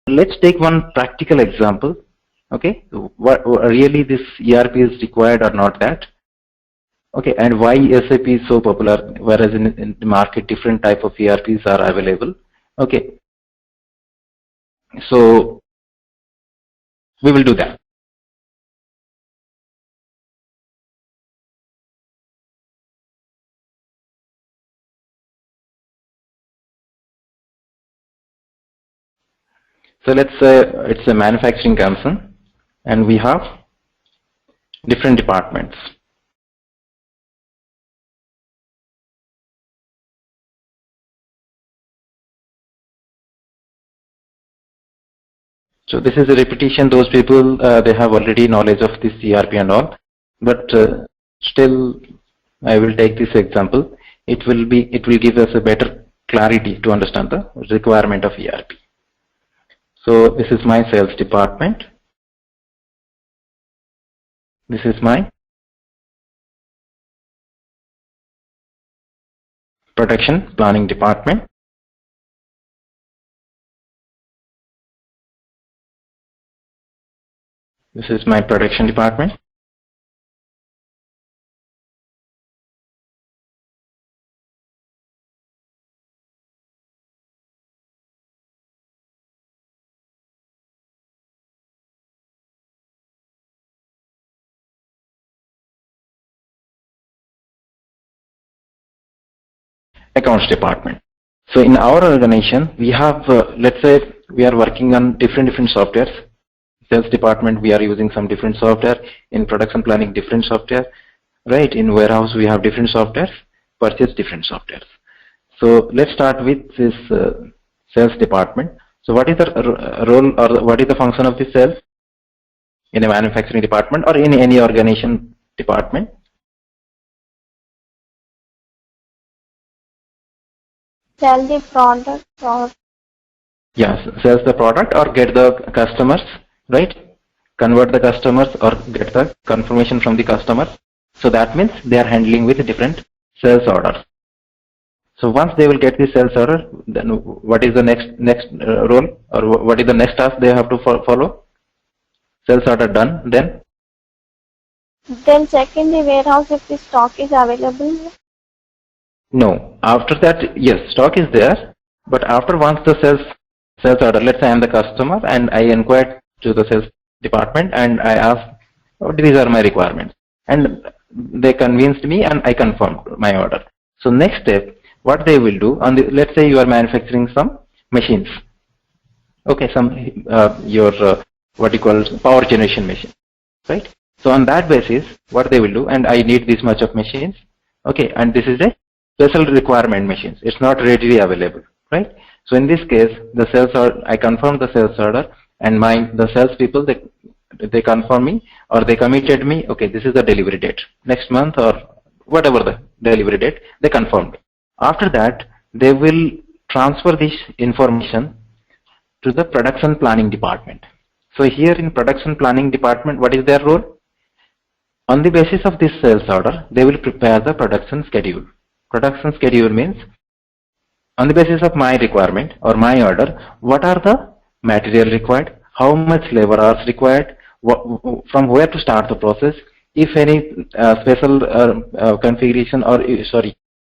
let's take one practical example. Okay, what really this ERP is required or not that. Okay, and why SAP is so popular, whereas in the market different type of ERPs are available. Okay, so we will do that. So let's say it's a manufacturing concern and we have different departments. So this is a repetition. Those people, they have already knowledge of this ERP and all, but still I will take this example. It will give us a better clarity to understand the requirement of ERP. So this is my sales department. This is my production planning department. This is my production department. Accounts department. So in our organization, we have, let's say we are working on different softwares. Sales department, we are using some different software. In production planning, different software. Right, in warehouse, we have different softwares. Purchase, different softwares. So let's start with this sales department. So what is the role or what is the function of the sales in a manufacturing department or in any organization department? Sell the product or yes, sells the product or get the customers, right? Convert the customers or get the confirmation from the customers. So that means they are handling with different sales orders. So once they will get the sales order, then what is the next role or what is the next task they have to follow? Sales order done, then check in the warehouse if the stock is available. No. After that, yes, stock is there, but after once the sales order, let's say I am the customer and I inquired to the sales department and I asked, oh, these are my requirements, and they convinced me and I confirmed my order. So next step, what they will do on the, let's say you are manufacturing some machines, okay, some what you call power generation machine, right? So on that basis, what they will do, and I need this much of machines, okay, and this is a special requirement machines. It's not readily available, right? So in this case, the sales order, I confirm the sales order, and the sales people, they confirm me or they committed me. Okay, this is the delivery date, next month or whatever the delivery date, they confirmed. After that, they will transfer this information to the production planning department. So here in production planning department, what is their role? On the basis of this sales order, they will prepare the production schedule. Production schedule means on the basis of my requirement or my order, what are the material required, how much labor hours required, from where to start the process, if any special configuration or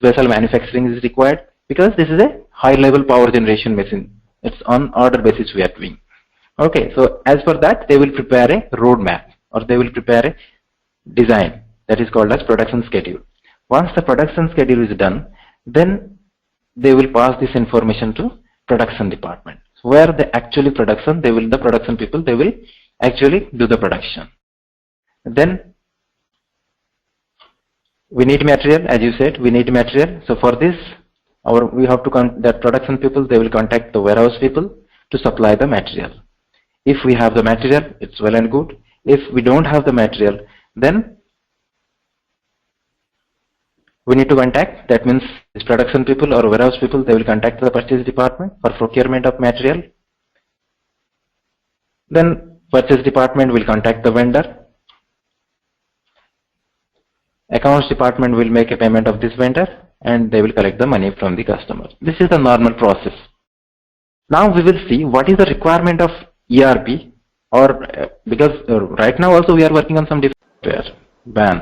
special manufacturing is required, because this is a high level power generation machine. It's on order basis we are doing. Okay, so as for that, they will prepare a roadmap or they will prepare a design that is called as production schedule. Once the production schedule is done, then they will pass this information to production department. So where the actually production, the production people, they will actually do the production. Then we need material, as you said, we need material. So for this, we have to that production people, they will contact the warehouse people to supply the material. If we have the material, it's well and good. If we don't have the material, then we need to contact, that means this production people or warehouse people, they will contact the purchase department for procurement of material. Then purchase department will contact the vendor. Accounts department will make a payment of this vendor and they will collect the money from the customer. This is the normal process. Now we will see what is the requirement of ERP, or because right now also we are working on some different software, BAN.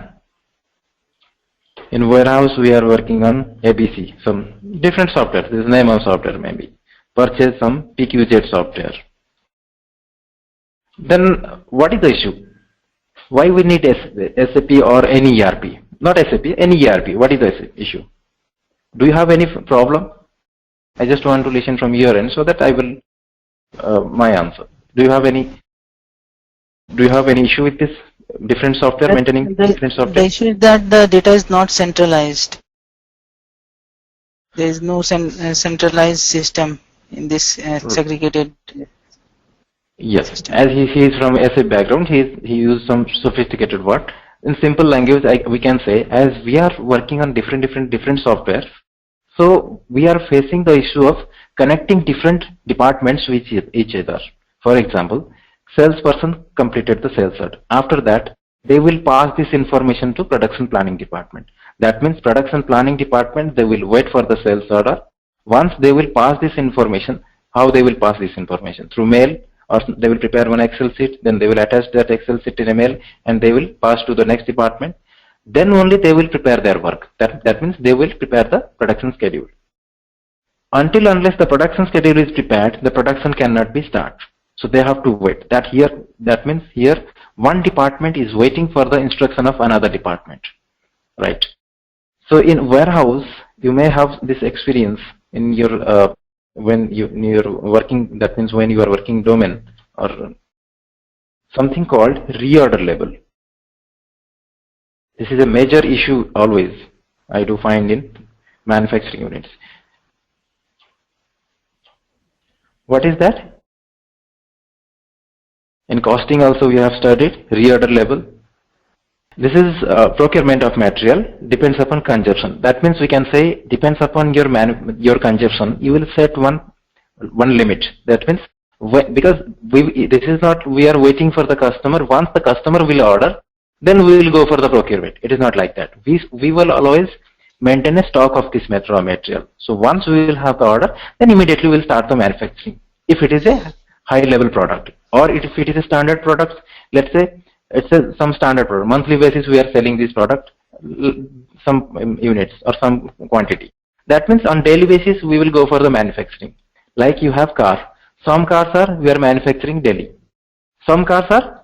In warehouse we are working on ABC, some different software. This is name of software maybe. Purchase some PQZ software. Then what is the issue? Why we need SAP or any ERP? Not SAP, any ERP. What is the issue? Do you have any problem? I just want to listen from your end so that I will my answer. Do you have any issue with this different software, maintaining different software? The issue is that the data is not centralized. There is no centralized system in this segregated. Yes, system. as he is from SAP background, he used some sophisticated word. In simple language, we can say, as we are working on different softwares, so we are facing the issue of connecting different departments with each other. For example, salesperson completed the sales order. After that, they will pass this information to production planning department. That means production planning department, they will wait for the sales order. Once they will pass this information, how they will pass this information? Through mail, or they will prepare one Excel sheet, then they will attach that Excel sheet in a mail and they will pass to the next department. Then only they will prepare their work. That means they will prepare the production schedule. Unless the production schedule is prepared, the production cannot be started. So they have to wait. That means here one department is waiting for the instruction of another department, right? So in warehouse, you may have this experience in your when you're working. That means when you are working domain, or something called reorder level. This is a major issue always I do find in manufacturing units. What is that? In costing also we have studied reorder level. This is procurement of material, depends upon consumption. That means we can say depends upon your consumption. You will set one limit. That means because this is not we are waiting for the customer. Once the customer will order, then we will go for the procurement. It is not like that. We will always maintain a stock of this raw material. So once we will have the order, then immediately we will start the manufacturing. If it is a high level product, or if it is a standard product, let's say it's some standard product. Monthly basis we are selling this product, some units or some quantity. That means on daily basis we will go for the manufacturing. Like you have car. Some cars we are manufacturing daily. Some cars are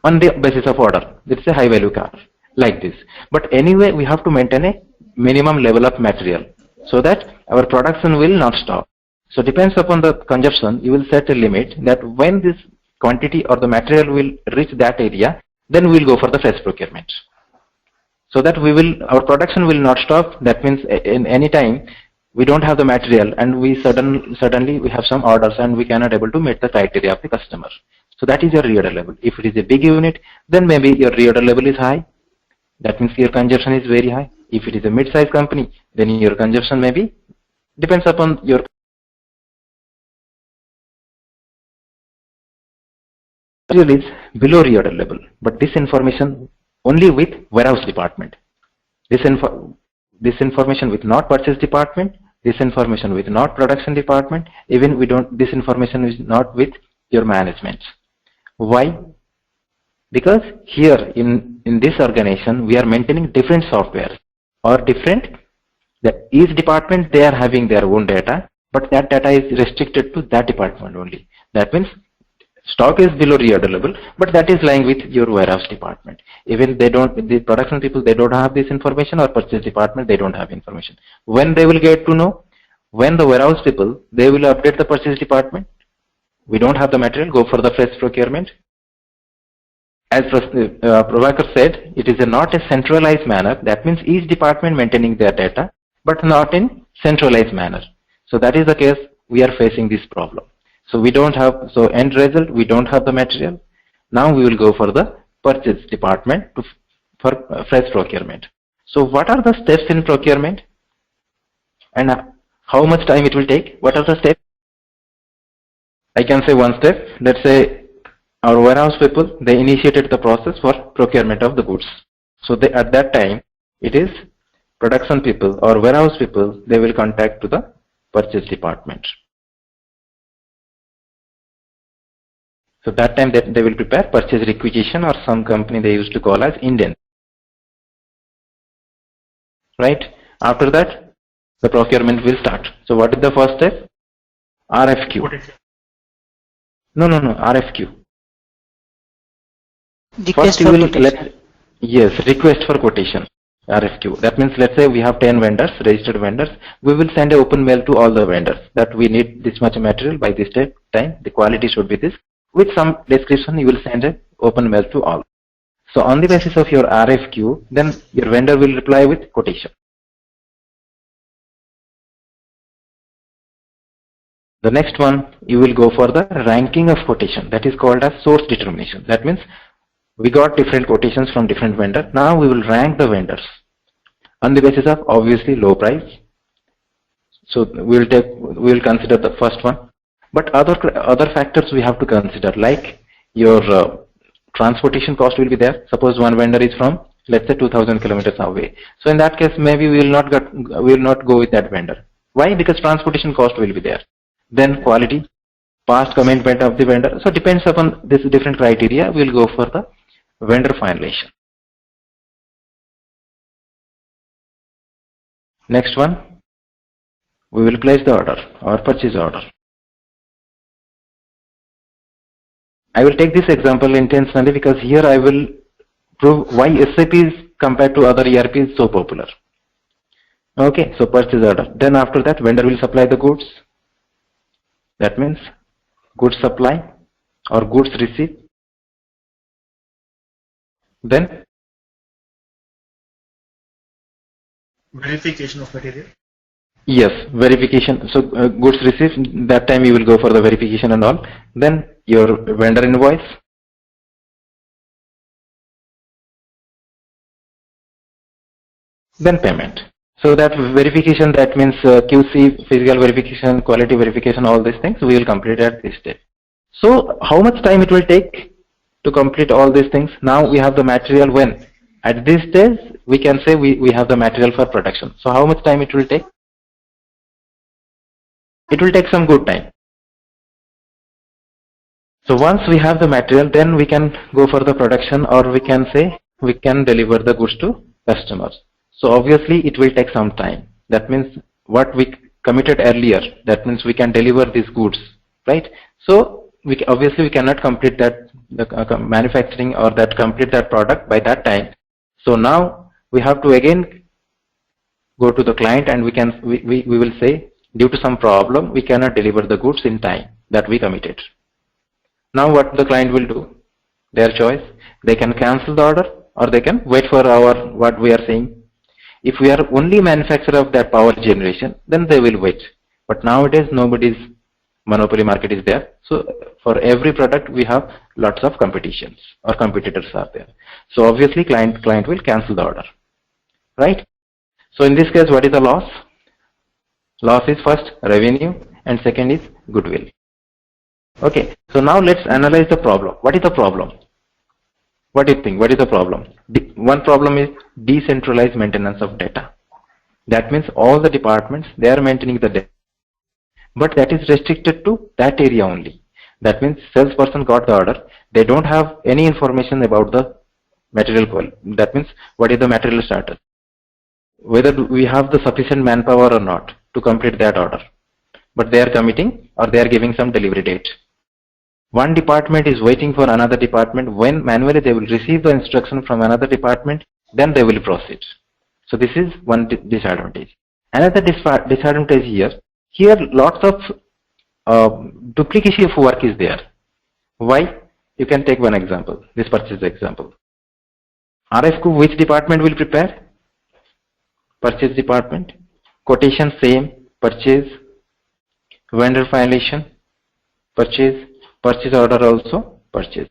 on the basis of order. It's a high value car. Like this. But anyway, we have to maintain a minimum level of material so that our production will not stop. So depends upon the consumption, you will set a limit that when this quantity or the material will reach that area, then we will go for the fresh procurement. So that our production will not stop. That means in any time we don't have the material and we suddenly we have some orders and we cannot able to meet the criteria of the customer. So that is your reorder level. If it is a big unit, then maybe your reorder level is high. That means your consumption is very high. If it is a mid-sized company, then your consumption maybe depends upon your is below reorder level, but this information only with warehouse department. This information with not purchase department, this information with not production department, even this information is not with your management. Why? Because here in this organization we are maintaining different software or different, that each department they are having their own data, but that data is restricted to that department only. That means stock is below reorder level, but that is lying with your warehouse department. Even the production people, they don't have this information, or purchase department, they don't have information. When they will get to know? When the warehouse people, they will update the purchase department. We don't have the material, go for the fresh procurement. As Prabhakar said, it is not a centralized manner. That means each department maintaining their data, but not in centralized manner. So that is the case we are facing this problem. So we don't have, so end result, we don't have the material. Now we will go for the purchase department for fresh procurement. So what are the steps in procurement? And how much time it will take? What are the steps? I can say one step. Let's say our warehouse people, they initiated the process for procurement of the goods. So at that time, it is production people or warehouse people, they will contact to the purchase department. So that time that they will prepare purchase requisition, or some company they used to call as Indian. Right? After that, the procurement will start. So what is the first step? RFQ. Quotation. No, RFQ. Request First you for will quotation. yes, request for quotation. RFQ. That means let's say we have 10 vendors, registered vendors. We will send an open mail to all the vendors that we need this much material by this time. The quality should be this. With some description, you will send an open mail to all. So on the basis of your RFQ, then your vendor will reply with quotation. The next one, you will go for the ranking of quotation. That is called as source determination. That means we got different quotations from different vendors. Now we will rank the vendors on the basis of obviously low price. So we will consider the first one. But other factors we have to consider, like your transportation cost will be there. Suppose one vendor is from, let's say, 2,000 kilometers away. So in that case, maybe we will not go with that vendor. Why? Because transportation cost will be there. Then quality, past commitment of the vendor. So depends upon this different criteria, we will go for the vendor finalization. Next one, we will place the order or purchase order. I will take this example intentionally because here I will prove why SAP is compared to other ERP is so popular. Okay, so purchase order. Then after that, vendor will supply the goods. That means goods supply or goods receipt. Then Verification of material. yes, verification. So goods received, that time you will go for the verification and all. Then your vendor invoice. Then payment. So that verification, that means QC, physical verification, quality verification, all these things we will complete at this step. So how much time it will take to complete all these things? Now we have the material. When at this stage we can say we have the material for production. So how much time it will take? It will take some good time. So once we have the material, then we can go for the production, or we can say we can deliver the goods to customers. So obviously it will take some time. That means what we committed earlier, that means we can deliver these goods, right? So obviously we cannot complete that manufacturing or that complete that product by that time. So now we have to again go to the client, and we will say due to some problem we cannot deliver the goods in time that we committed. Now what the client will do? Their choice. They can cancel the order, or they can wait for what we are saying. If we are only manufacturer of that power generation, then they will wait. But nowadays nobody's monopoly market is there. So for every product we have lots of competitions or competitors are there. So obviously client will cancel the order, right? So in this case, what is the loss? Loss is first revenue and second is goodwill. Okay, so now let's analyze the problem. What is the problem? What do you think? What is the problem? One problem is decentralized maintenance of data. That means all the departments, they are maintaining the data, but that is restricted to that area only. That means salesperson got the order, they don't have any information about the material quality. That means what is the material status, whether we have the sufficient manpower or not to complete that order, but they are committing or they are giving some delivery date. One department is waiting for another department. When manually they will receive the instruction from another department, then they will proceed. So this is one disadvantage. Another disadvantage here lots of duplication of work is there. Why? You can take one example, this purchase example. RFQ, which department will prepare? Purchase department. Quotation same, purchase. Vendor finalization, purchase. Purchase order also, purchase.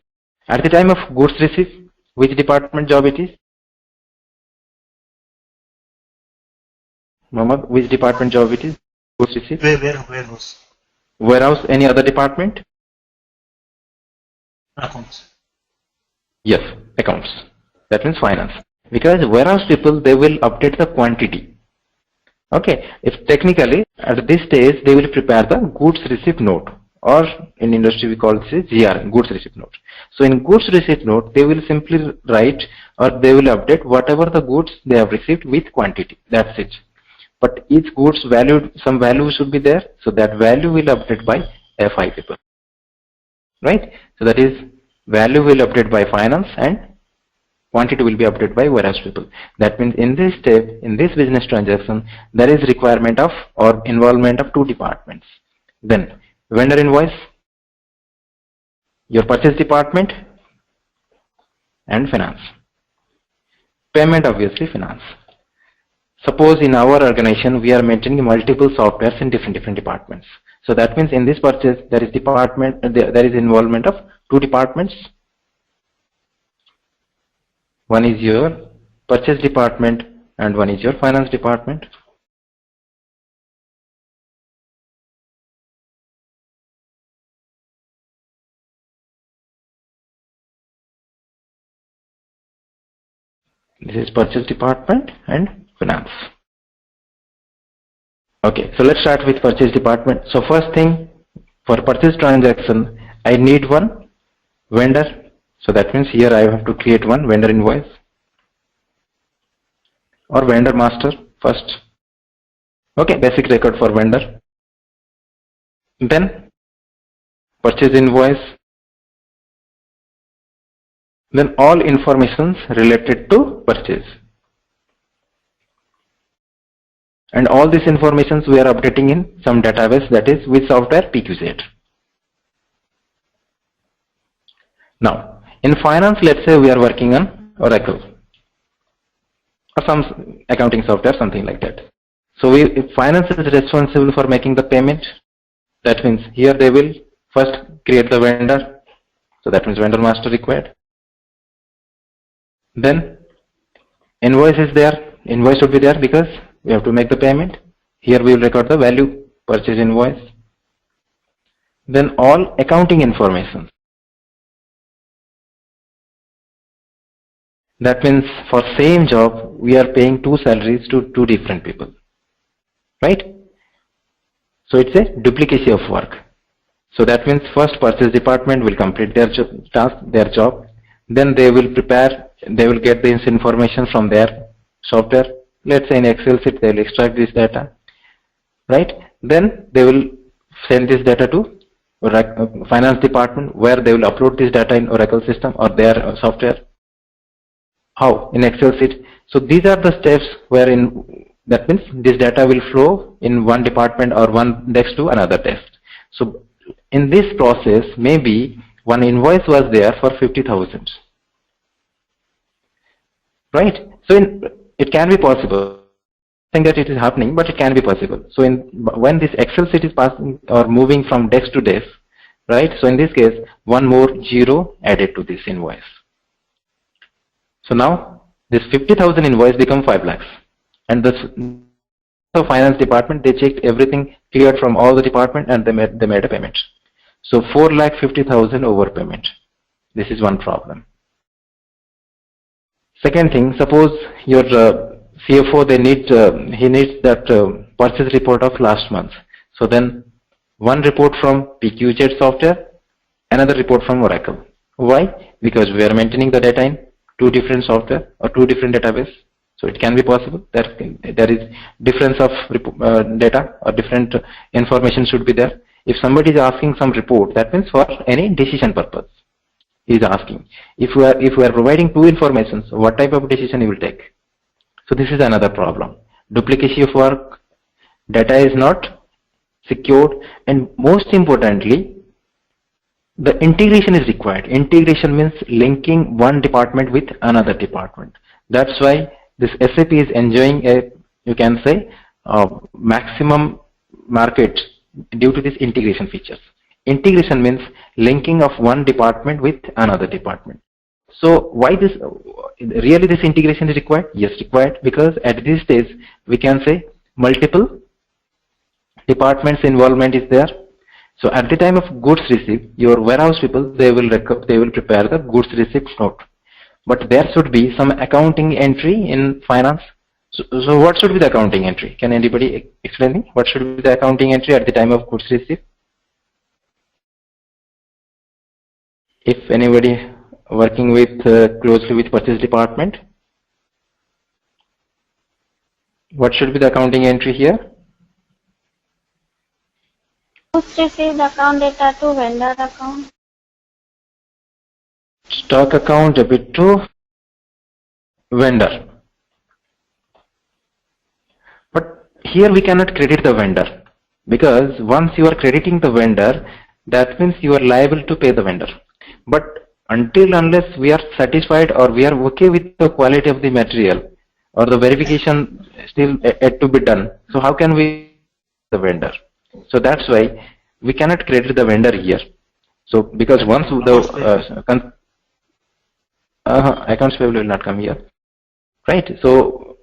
At the time of goods receipt, which department job it is? Mohammed, which department job it is? Goods receipt? Warehouse. Warehouse, any other department? Accounts. Yes, accounts. That means finance. Because warehouse people, they will update the quantity. Okay, if technically at this stage they will prepare the goods receipt note. or in industry we call this GR, goods receipt note. So in goods receipt note, they will simply write or they will update whatever the goods they have received with quantity. That's it. But each goods valued, some value should be there. So that value will update by FI people. Right? So that is value will update by finance and quantity will be updated by warehouse people. That means in this step, in this business transaction, there is requirement of or involvement of two departments. Then vendor invoice, your purchase department, and finance. Payment, obviously finance. Suppose in our organization we are maintaining multiple softwares in different departments. So that means in this purchase there is there is involvement of two departments. One is your purchase department and one is your finance department. This is purchase department and finance. Okay, so let's start with purchase department. So first thing, for purchase transaction, I need one vendor. So that means here I have to create one vendor invoice or vendor master first. Okay, basic record for vendor. Then purchase invoice. Then all informations related to purchase. And all these informations we are updating in some database, that is with software PQZ. Now, in finance, let's say we are working on Oracle or some accounting software, something like that. So if finance is responsible for making the payment, that means here they will first create the vendor. So that means vendor master required. Then invoice is there. Invoice should be there because we have to make the payment. Here we will record the value, purchase invoice. Then all accounting information. That means for same job, we are paying two salaries to two different people. Right? So it's a duplication of work. So that means first purchase department will complete their task, their job. Then they will prepare, they will get this information from their software. Let's say in Excel sheet, they will extract this data. Right? Then they will send this data to finance department where they will upload this data in Oracle system or their software. How? In Excel sheet. So these are the steps wherein that means this data will flow in one department or one desk to another desk. So in this process, maybe one invoice was there for 50,000. Right? So it can be possible. I think that it is happening, but it can be possible. So when this Excel sheet is passing or moving from desk to desk, right? So in this case, one more zero added to this invoice. So now this 50,000 invoice become 5 lakhs, and the finance department, they checked everything cleared from all the department and they made a payment. So 4,50,000 overpayment. This is one problem. Second thing, suppose your CFO, he needs that purchase report of last month. So then one report from PQZ software, another report from Oracle. Why? Because we are maintaining the data in two different software or two different database. So it can be possible that there is difference of data or different information should be there. If somebody is asking some report, that means for any decision purpose, he is asking. If we are providing two informations, what type of decision he will take? So this is another problem. Duplication of work, data is not secured, and most importantly, the integration is required. Integration means linking one department with another department. That's why this SAP is enjoying a, you can say, maximum market due to this integration features. Integration means linking of one department with another department. So why this, really this integration is required? Yes, required, because at this stage we can say multiple departments involvement is there. So at the time of goods receipt, your warehouse people, they will prepare the goods receipt note. But there should be some accounting entry in finance. So what should be the accounting entry? Can anybody explain me? What should be the accounting entry at the time of goods receipt? If anybody working with closely with purchase department, what should be the accounting entry here? Goods received account data to vendor account. Stock account debit to vendor. But here we cannot credit the vendor, because once you are crediting the vendor, that means you are liable to pay the vendor. But unless we are satisfied or we are okay with the quality of the material, or the verification still yet to be done, so how can we the vendor? So that's why we cannot credit the vendor here. So because once the accounts payable will not come here, right? So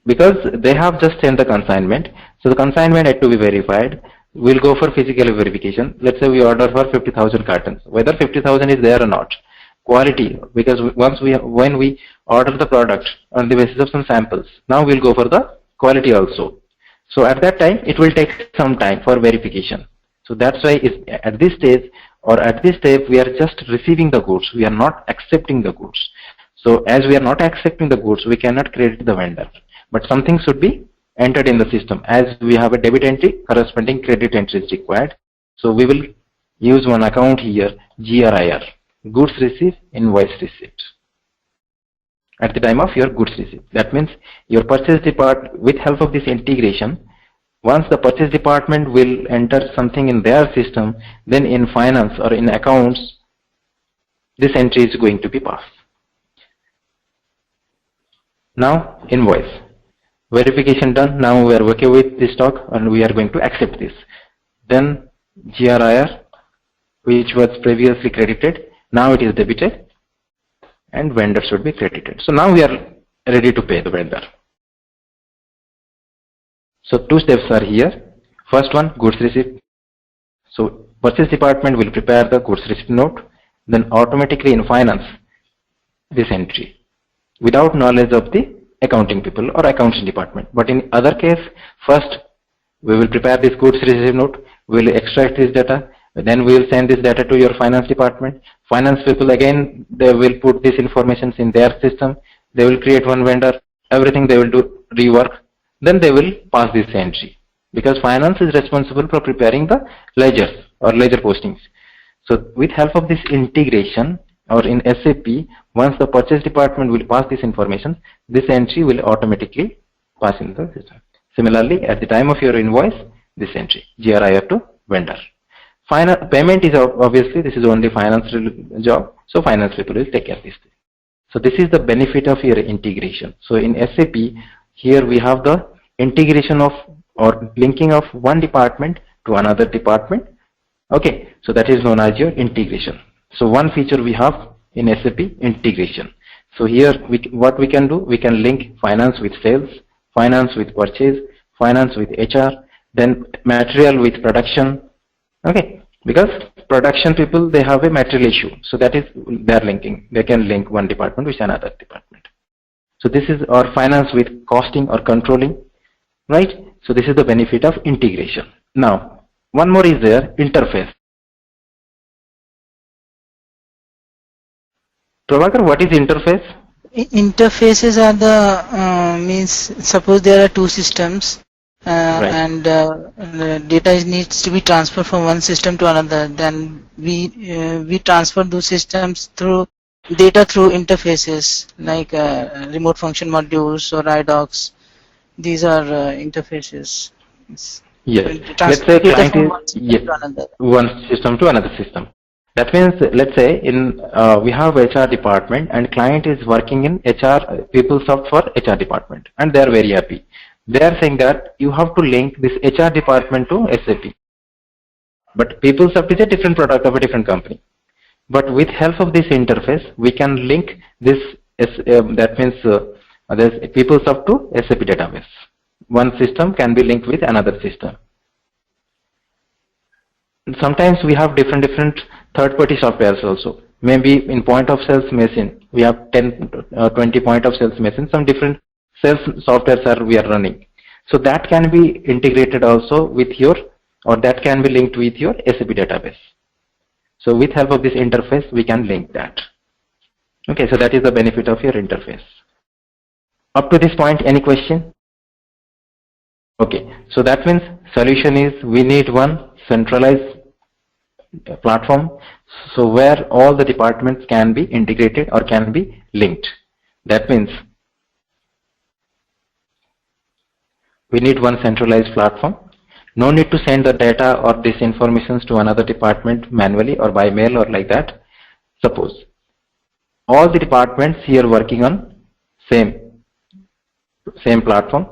because they have just sent the consignment, so the consignment had to be verified. We'll go for physical verification. Let's say we order for 50,000 cartons, whether 50,000 is there or not. Quality, because when we order the product on the basis of some samples, now we'll go for the quality also. So at that time, it will take some time for verification. So that's why at this stage or at this step, we are just receiving the goods. We are not accepting the goods. So as we are not accepting the goods, we cannot credit the vendor. But something should be entered in the system. As we have a debit entry, corresponding credit entry is required. So we will use one account here, GRIR, goods received, invoice receipt. At the time of your goods receipt. That means your purchase department, with help of this integration, once the purchase department will enter something in their system, then in finance or in accounts, this entry is going to be passed. Now invoice. Verification done. Now we are okay with this stock and we are going to accept this. Then GRIR, which was previously credited, now it is debited and vendor should be credited. So now we are ready to pay the vendor. So two steps are here. First one, goods receipt. So purchase department will prepare the goods receipt note, then automatically in finance this entry without knowledge of the accounting people or accounting department. But in other case, first we will prepare this goods receipt note, we will extract this data, then we will send this data to your finance department. Finance people again, they will put this information in their system, they will create one vendor, everything they will do rework, then they will pass this entry, because finance is responsible for preparing the ledgers or ledger postings. So with help of this integration or in SAP, once the purchase department will pass this information, this entry will automatically pass in the system. Similarly, at the time of your invoice, this entry, GRIR to vendor. Final payment is obviously, this is only finance job, so finance people will take care of this. So this is the benefit of your integration. So in SAP, here we have the integration of or linking of one department to another department. Okay, so that is known as your integration. So one feature we have in SAP, integration. So here what we can do, we can link finance with sales, finance with purchase, finance with HR, then material with production. Okay, because production people, they have a material issue, so that is they are linking. They can link one department with another department. So this is our finance with costing or controlling, right? So this is the benefit of integration. Now, one more is there, interface. Prabhakar, what is interface? Interfaces are the means, suppose there are two systems Right. and the data needs to be transferred from one system to another. Then we transfer those systems through data through interfaces like remote function modules or IDOCs. These are interfaces. Yes. Let's Transfer say data client from is one system yes, to another. one system to another system. That means, let's say in we have HR department and client is working in HR PeopleSoft for HR department, and they are very happy. They are saying that you have to link this HR department to SAP. But PeopleSoft is a different product of a different company. But with help of this interface, we can link this. That means there's PeopleSoft to SAP database. One system can be linked with another system. Sometimes we have different third-party softwares also. Maybe in point of sales machine, we have 10, 20 point of sales machine. Some different sales softwares we are running. So that can be integrated also with your, or that can be linked with your SAP database. So with help of this interface, we can link that. Okay, so that is the benefit of your interface. Up to this point, any question? Okay, so that means solution is we need one centralized platform, so where all the departments can be integrated or can be linked. That means we need one centralized platform. No need to send the data or this information to another department manually or by mail or like that. Suppose all the departments here working on same platform.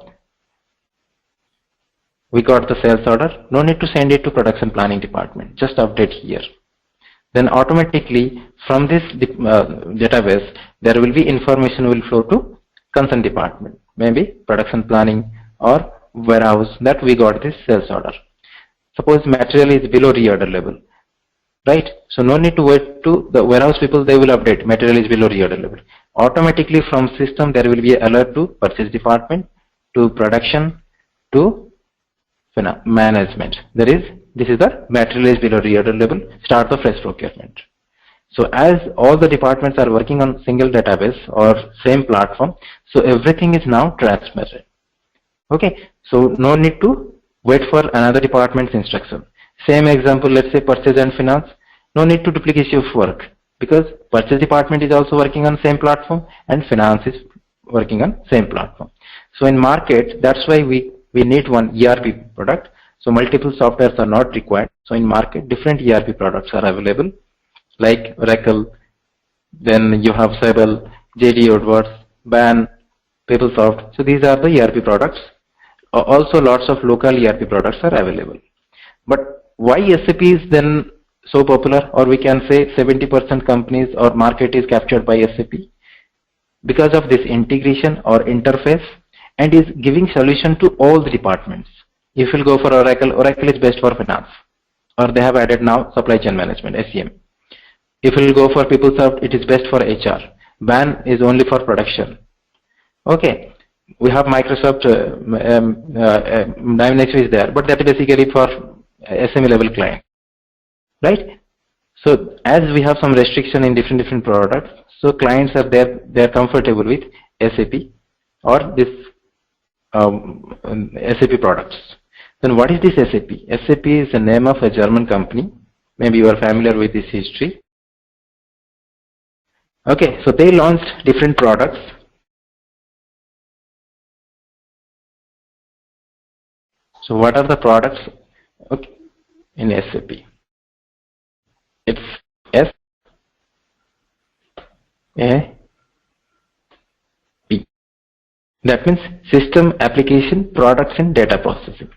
We got the sales order. No need to send it to production planning department. Just update here. Then automatically from this database, there will be information will flow to concerned department, maybe production planning or warehouse, that we got this sales order. Suppose material is below reorder level, right? So no need to wait to the warehouse people, they will update material is below reorder level. Automatically from system there will be an alert to purchase department, to production, to management. This is the material is below reorder level, start the fresh procurement. So as all the departments are working on single database or same platform, so everything is now transmitted. Okay, so no need to wait for another department's instruction. Same example, let's say purchase and finance, no need to duplication of work, because purchase department is also working on same platform and finance is working on same platform. So in market, that's why we need one ERP product. So multiple softwares are not required. So in market, different ERP products are available, like Oracle, then you have several JD Edwards, BAN, PeopleSoft. So these are the ERP products. Also lots of local ERP products are available. But why SAP is then so popular, or we can say 70% companies or market is captured by SAP? Because of this integration or interface, and is giving solution to all the departments. If you'll go for Oracle, Oracle is best for finance, or they have added now supply chain management, SCM. If you'll go for PeopleSoft, it is best for HR. BAN is only for production. Okay, we have Microsoft Dynamics is there, but that is basically for SME level client, right? So as we have some restriction in different products, so clients are there, they are comfortable with SAP or this SAP products. Then what is this SAP? SAP is the name of a German company. Maybe you are familiar with this history. Okay, so they launched different products. So what are the products? Okay, in SAP? It's SAP. That means System Application Products and Data Processing.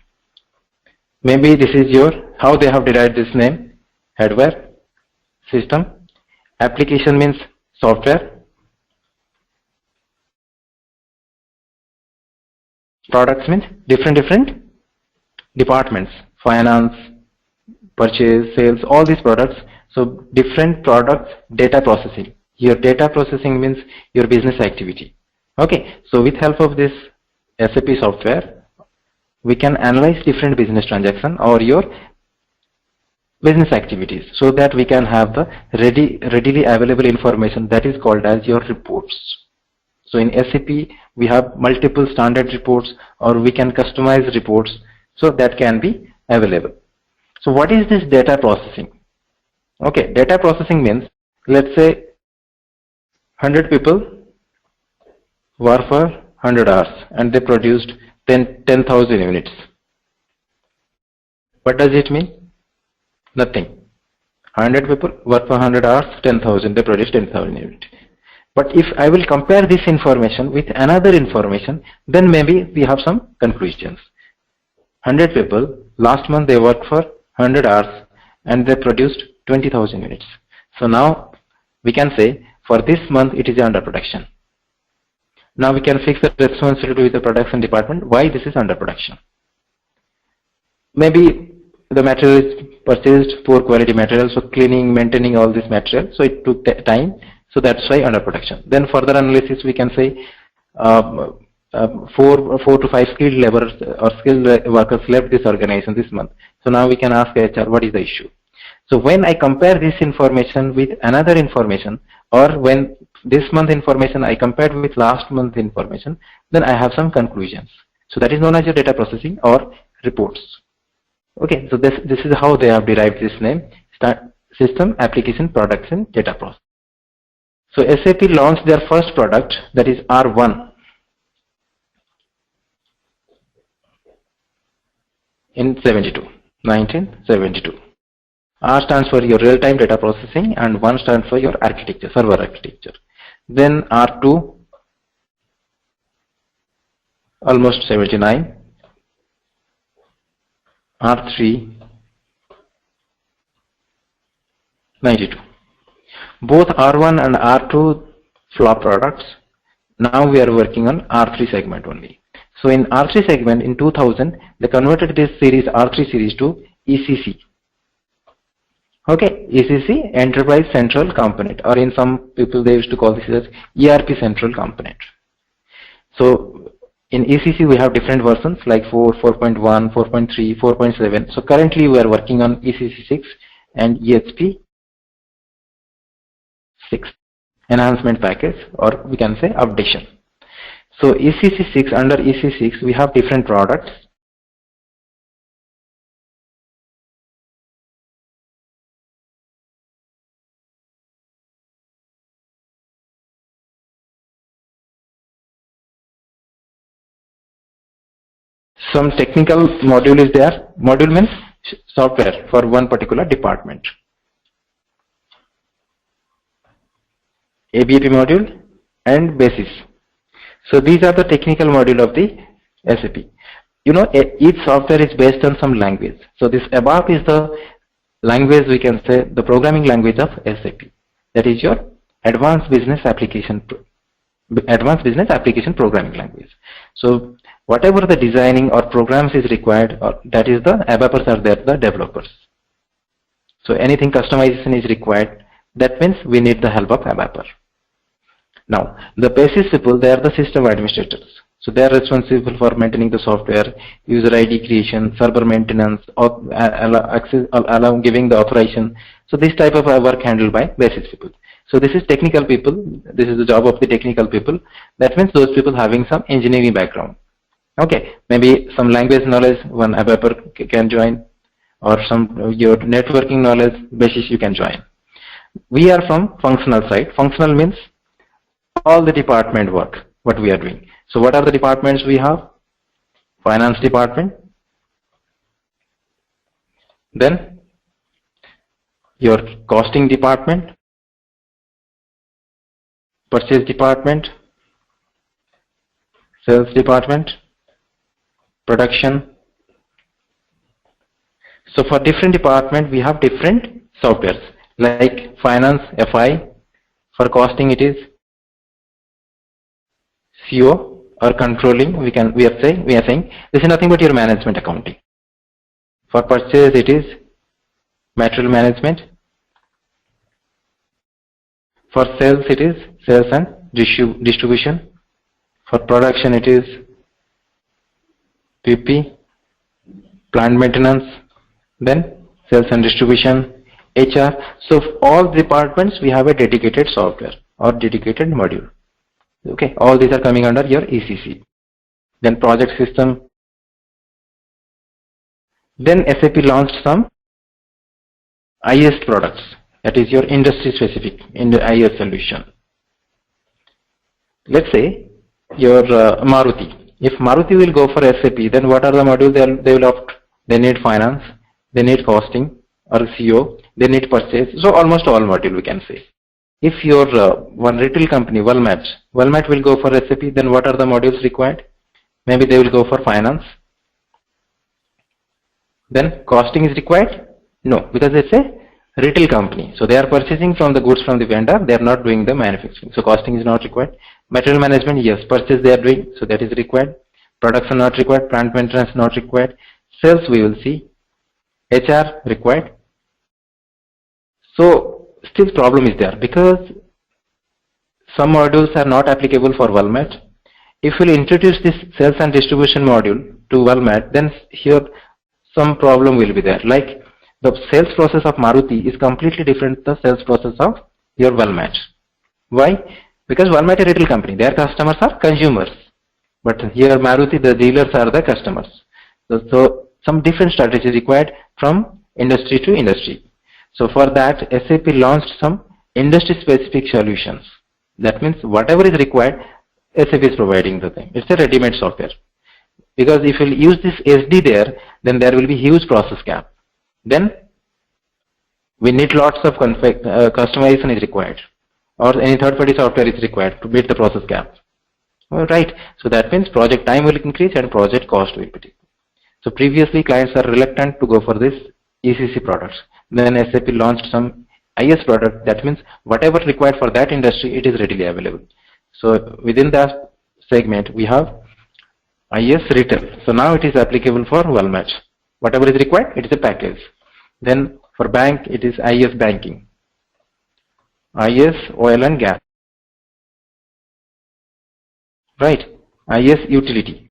Maybe this is how they have derived this name. Hardware, system, application means software, products means different departments, finance, purchase, sales, all these products. So different products, data processing. Your data processing means your business activity. Okay, so with help of this SAP software, we can analyze different business transactions or your business activities, so that we can have the readily available information that is called as your reports. So in SAP, we have multiple standard reports, or we can customize reports, so that can be available. So what is this data processing? Okay, data processing means, let's say 100 people work for 100 hours and they produced 10,000 units. What does it mean? Nothing. 100 people work for 100 hours, 10,000, they produce 10,000 units. But if I will compare this information with another information, then maybe we have some conclusions. 100 people, last month they worked for 100 hours and they produced 20,000 units. So now we can say for this month it is under production. Now we can fix the responsibility with the production department why this is under production. Maybe the material is purchased, poor quality material, so cleaning, maintaining all this material, so it took time, so that's why under production. Then further analysis we can say 4 to 5 skilled laborers or skilled workers left this organization this month. So now we can ask HR what is the issue. So when I compare this information with another information, or when this month information I compared with last month information, then I have some conclusions. So that is known as your data processing or reports. Okay, so this is how they have derived this name, System Application Products and Data Process. So SAP launched their first product, that is R1, in 1972. R stands for your real-time data processing and 1 stands for your architecture, server architecture. Then R2, almost 79. R3, 92. Both R1 and R2 flop products. Now we are working on R3 segment only. So in R3 segment in 2000, they converted this series R3 series to ECC. Okay, ECC, Enterprise Central Component, or in some people they used to call this as ERP Central Component. So in ECC we have different versions like 4, 4.1, 4.3, 4.7. So currently we are working on ECC 6 and EHP 6 enhancement package, or we can say updation. So ECC 6, under ECC 6 we have different products. Some technical module is there. Module means software for one particular department. ABAP module and basis. So these are the technical module of the SAP. You know, each software is based on some language. So this ABAP is the language, we can say, the programming language of SAP. That is your Advanced Business Application Programming Language. So whatever the designing or programs is required, that is the ABAPers are there, the developers. So anything customization is required, that means we need the help of ABAPer. Now, the basis people, they are the system administrators. So they are responsible for maintaining the software, user ID creation, server maintenance, giving the authorization. So this type of work handled by basis people. So this is technical people. This is the job of the technical people. That means those people having some engineering background. Okay, maybe some language knowledge, one ABAPer can join, or some your networking knowledge basis you can join. We are from functional side. Functional means all the department work, what we are doing. So what are the departments we have? Finance department, then your costing department, purchase department, sales department, production. So for different department we have different softwares, like finance, FI. For costing it is CO, or controlling. We are saying this is nothing but your management accounting. For purchase it is material management. For sales it is sales and distribution. For production it is PP, plant maintenance, then sales and distribution, HR. So for all departments we have a dedicated software or dedicated module. Okay, all these are coming under your ECC. Then project system. Then SAP launched some IS products, that is your industry specific in the IS solution. Let's say your Maruti. If Maruti will go for SAP, then what are the modules they will opt? They need finance, they need costing or CO, they need purchase. So almost all module we can say. If your one retail company, Walmart will go for SAP, then what are the modules required? Maybe they will go for finance. Then costing is required? No, because it's a retail company. So they are purchasing from the goods from the vendor, they are not doing the manufacturing. So costing is not required. Material management, yes, purchase they are doing, so that is required. Production not required, plant maintenance not required. Sales we will see. HR required. So still problem is there because some modules are not applicable for Walmart. If we will introduce this sales and distribution module to Walmart, then here some problem will be there. Like the sales process of Maruti is completely different from the sales process of your Walmart. Why? Because Walmart is a retail company. Their customers are consumers. But here Maruti, the dealers are the customers. So some different strategy required from industry to industry. So for that, SAP launched some industry-specific solutions. That means whatever is required, SAP is providing the thing. It's a ready-made software. Because if you use this SD there, then there will be huge process gap. Then we need lots of customization is required, or any third-party software is required to meet the process gap. All right. So that means project time will increase and project cost will be. So previously clients are reluctant to go for this ECC products. Then SAP launched some IS product. That means whatever required for that industry, it is readily available. So within that segment, we have IS retail. So now it is applicable for Walmart. Whatever is required, it is a package. Then for bank, it is IS banking, IS oil and gas, right? IS utility,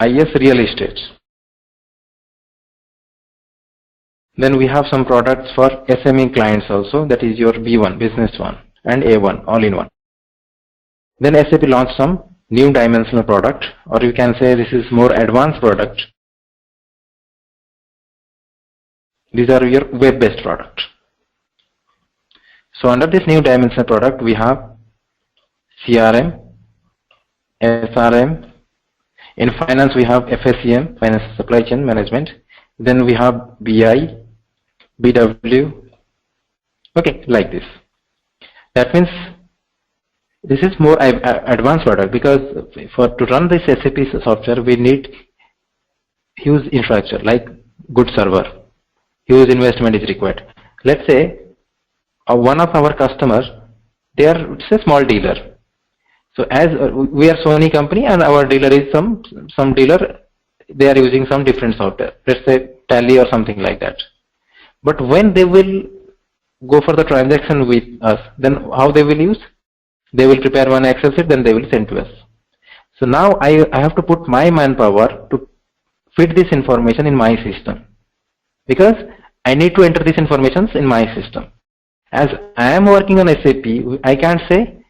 IS real estate. Then we have some products for SME clients also, that is your B1, business one, and A1, all in one. Then SAP launched some new dimensional product, or you can say this is more advanced product. These are your web-based product. So under this new dimensional product, we have CRM, SRM. In finance, we have FSCM, Finance Supply Chain Management. Then we have BI, BW. Okay, like this. That means this is more advanced product, because to run this SAP software, we need huge infrastructure like good server. Huge investment is required. Let's say one of our customers, it's a small dealer. So as we are Sony company and our dealer is some dealer, they are using some different software. Let's say Tally or something like that. But when they will go for the transaction with us, then how they will use? They will prepare one Excel sheet, then they will send to us. So now I have to put my manpower to fit this information in my system, because I need to enter these informations in my system. As I am working on SAP, I can't say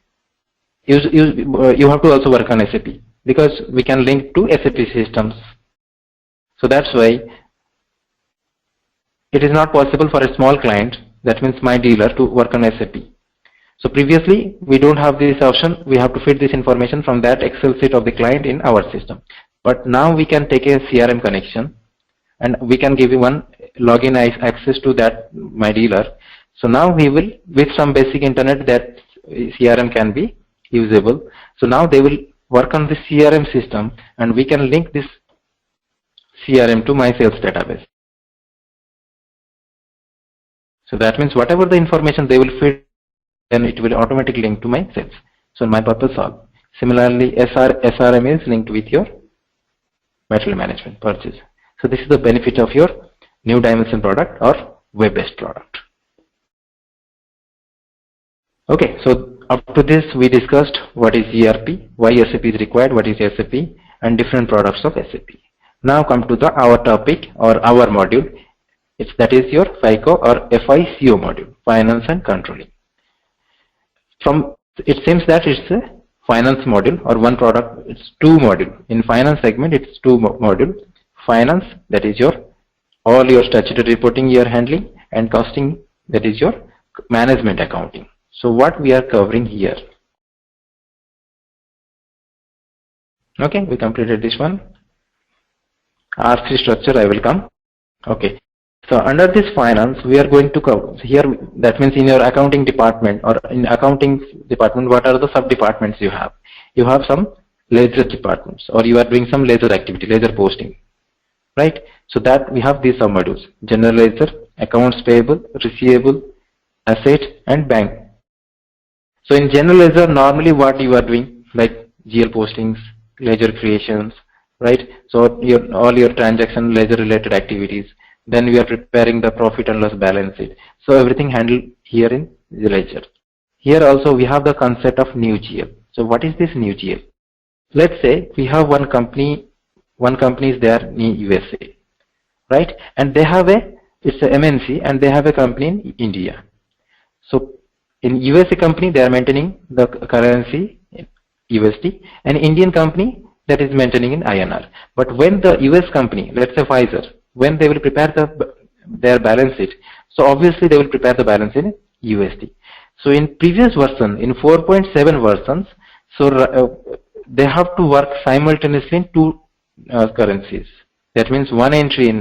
you have to also work on SAP, because we can link to SAP systems. So that's why it is not possible for a small client, that means my dealer, to work on SAP. So previously we don't have this option. We have to fit this information from that Excel sheet of the client in our system. But now we can take a CRM connection and we can give you one login access to that my dealer. So now he will, with some basic internet, that CRM can be usable. So now they will work on the CRM system and we can link this CRM to my sales database. So that means whatever the information they will fit, then it will automatically link to my sales. So my purpose solved. Similarly, SRM is linked with your material management purchase. So this is the benefit of your new dimension product or web-based product. Okay, so up to this we discussed what is ERP, why SAP is required, what is SAP, and different products of SAP. Now come to our topic or our module. That is your FICO or FICO module, Finance and Controlling. It seems that it's a finance module or one product. It's two module. In finance segment, it's two module. Finance, that is all your statutory reporting you are handling, and costing, that is your management accounting. So what we are covering here. Okay, we completed this one. R3 structure I will come. Okay. So under this finance, we are going to cover here, that means in your accounting department or in accounting department, what are the sub-departments you have? You have some ledger departments, or you are doing some ledger activity, ledger posting, right? So that we have these sub-modules: general ledger, accounts payable, receivable, asset, and bank. So in general ledger, normally what you are doing, like GL postings, ledger creations, right? So all your transaction ledger related activities. Then we are preparing the profit and loss balance sheet. So everything handled here in the ledger. Here also we have the concept of new GL. So what is this new GL? Let's say we have one company one company is there in USA, right? And they have it's a MNC, and they have a company in India. So in USA company, they are maintaining the currency in USD, and Indian company that is maintaining in INR. But when the US company, let's say Pfizer, when they will prepare their balance sheet, so obviously they will prepare the balance in USD. So in previous version, in 4.7 versions, so they have to work simultaneously in two currencies. That means one entry in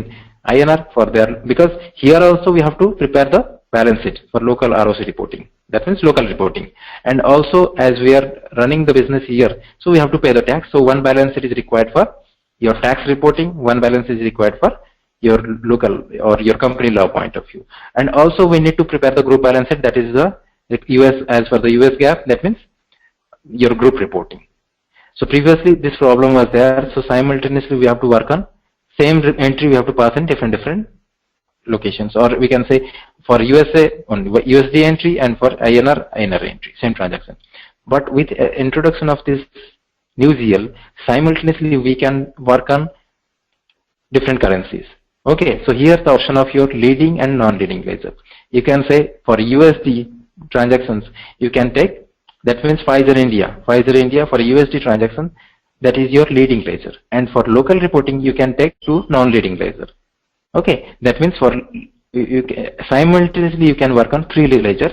INR for their, because here also we have to prepare the balance sheet for local ROC reporting. That means local reporting. And also as we are running the business here, so we have to pay the tax. So one balance sheet is required for your tax reporting, one balance is required for your local or your company law point of view. And also we need to prepare the group balance sheet, that is the US, as for the US GAAP, that means your group reporting. So previously this problem was there, so simultaneously we have to work on same entry, we have to pass in different locations, or we can say for USA only USD entry and for INR entry, same transaction. But with introduction of this new GL, simultaneously we can work on different currencies. Okay, so here's the option of your leading and non-leading ledger. You can say for USD transactions, you can take, that means Pfizer India for USD transaction, that is your leading ledger. And for local reporting, you can take two non-leading ledger. Okay, that means for simultaneously you can work on three ledgers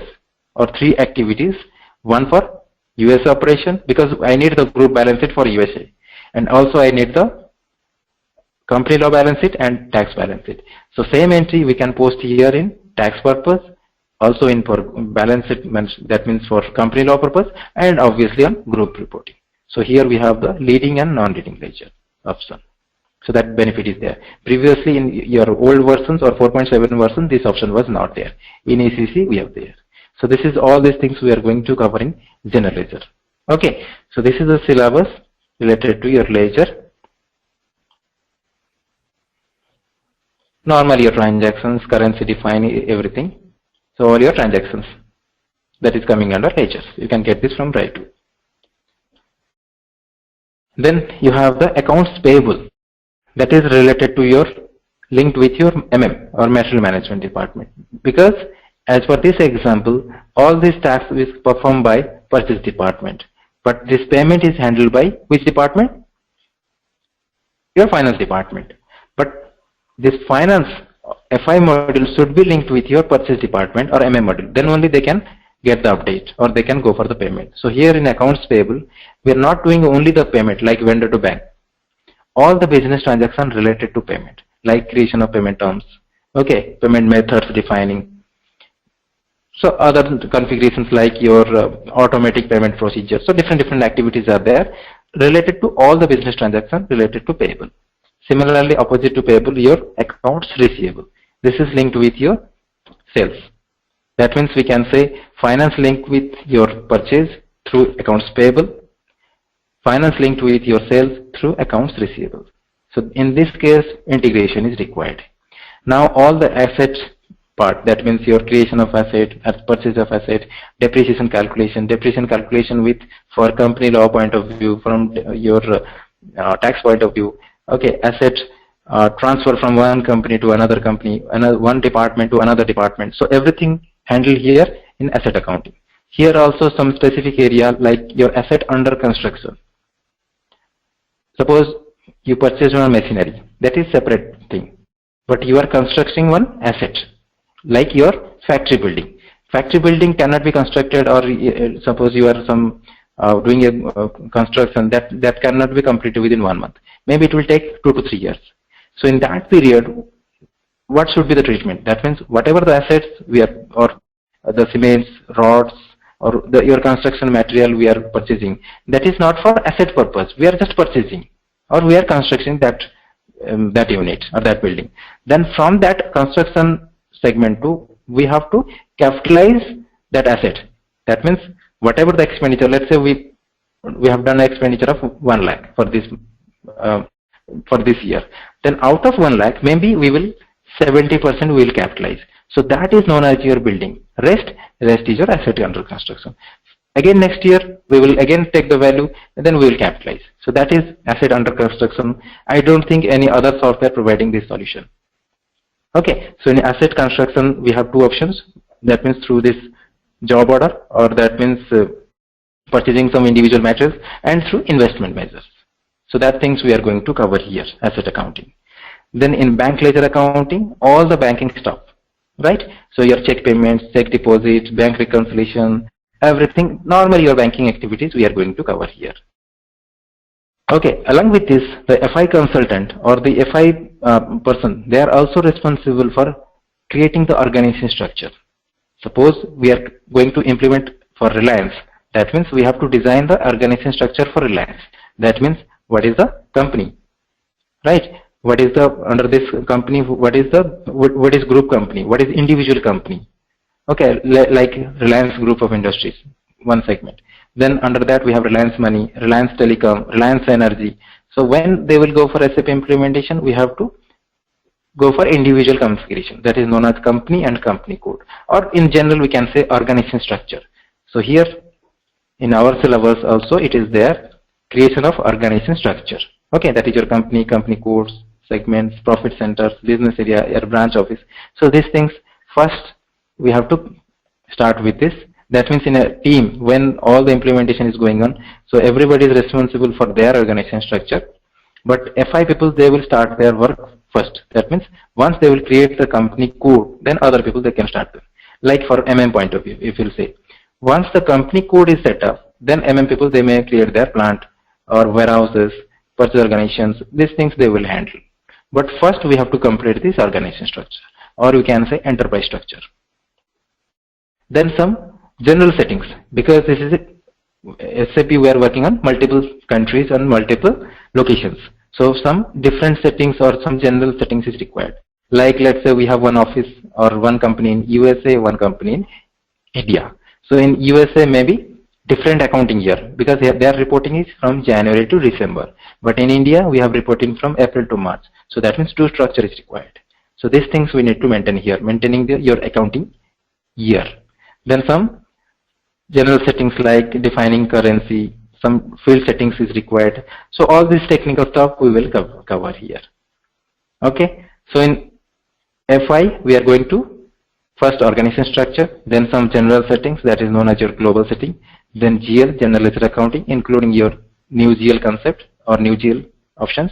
or three activities. One for US operation, because I need the group balance sheet for USA, and also I need the company law balance sheet and tax balance sheet. So same entry we can post here in tax purpose, also in for balance sheet, that means for company law purpose, and obviously on group reporting. So here we have the leading and non-leading ledger option. So that benefit is there. Previously in your old versions or 4.7 version, this option was not there. In ECC we have there. So this is all these things we are going to cover in general ledger. Okay, so this is the syllabus related to your ledger. Normally your transactions, currency define everything. So all your transactions, that is coming under ledgers. You can get this from Write2. Then you have the accounts payable, that is related to your, linked with your MM or material management department. Because as for this example, all this tax is performed by purchase department. But this payment is handled by which department? Your finance department. But this finance FI module should be linked with your purchase department or MM module. Then only they can get the update or they can go for the payment. So here in accounts payable, we are not doing only the payment like vendor to bank. All the business transactions related to payment, like creation of payment terms, okay, payment methods defining. So other configurations like your automatic payment procedure. So different activities are there related to all the business transactions related to payable. Similarly, opposite to payable, your accounts receivable. This is linked with your sales. That means we can say finance linked with your purchase through accounts payable, finance linked with your sales through accounts receivable. So in this case, integration is required. Now all the assets part, that means your creation of asset, purchase of asset, depreciation calculation with, for company law point of view, from your tax point of view, okay, assets transfer from one company to another company, one department to another department. So everything handled here in asset accounting. Here also some specific area like your asset under construction. Suppose you purchase one machinery, that is separate thing, but you are constructing one asset like your factory building. Factory building cannot be constructed, or suppose you are doing a construction that cannot be completed within 1 month. Maybe it will take 2 to 3 years. So in that period, what should be the treatment? That means whatever the assets we are, or the cements, rods, or your construction material we are purchasing, that is not for asset purpose. We are just purchasing, or we are constructing that unit or that building. Then from that construction segment to, we have to capitalize that asset. That means whatever the expenditure, let's say we have done an expenditure of 1 lakh for this year. Then out of 1 lakh, maybe we will 70% we will capitalize. So that is known as your building. Rest is your asset under construction. Again next year, we will again take the value and then we will capitalize. So that is asset under construction. I don't think any other software providing this solution. Okay, so in asset construction, we have two options. That means through this job order, or that means purchasing some individual materials, and through investment measures. So that things we are going to cover here, asset accounting. Then in bank ledger accounting, all the banking stuff, right? So your check payments, check deposits, bank reconciliation, everything, normal your banking activities we are going to cover here. Okay, along with this, the FI consultant or the FI person, they are also responsible for creating the organization structure. Suppose we are going to implement for Reliance. That means we have to design the organization structure for Reliance. That means what is the company, right? What is the under this company? What is group company? What is individual company? Okay, like Reliance Group of Industries, one segment. Then under that we have Reliance Money, Reliance Telecom, Reliance Energy. So when they will go for SAP implementation, we have to go for individual configuration. That is known as company and company code. Or in general, we can say organization structure. So here in our syllabus also it is there, creation of organization structure. Okay, that is your company, company codes, segments, profit centers, business area, your branch office. So these things, first we have to start with this. That means in a team, when all the implementation is going on, so everybody is responsible for their organization structure. But FI people, they will start their work first. That means once they will create the company code, then other people they can start. Like for MM point of view, if you'll say, once the company code is set up, then MM people, they may create their plant or warehouses, purchase organizations, these things they will handle. But first we have to complete this organization structure, or we can say enterprise structure. Then some general settings, because this is a SAP, we are working on multiple countries and multiple locations. So some different settings or some general settings is required. Like let's say we have one office or one company in USA, one company in India. So in USA maybe different accounting year, because their reporting is from January to December. But in India we have reporting from April to March. So that means two structure is required. So these things we need to maintain here, maintaining your accounting year. Then some general settings like defining currency, some field settings is required. So all this technical stuff we will cover here. Okay, so in FI we are going to first organization structure, then some general settings, that is known as your global setting, then GL, general ledger accounting, including your new GL concept or new GL options,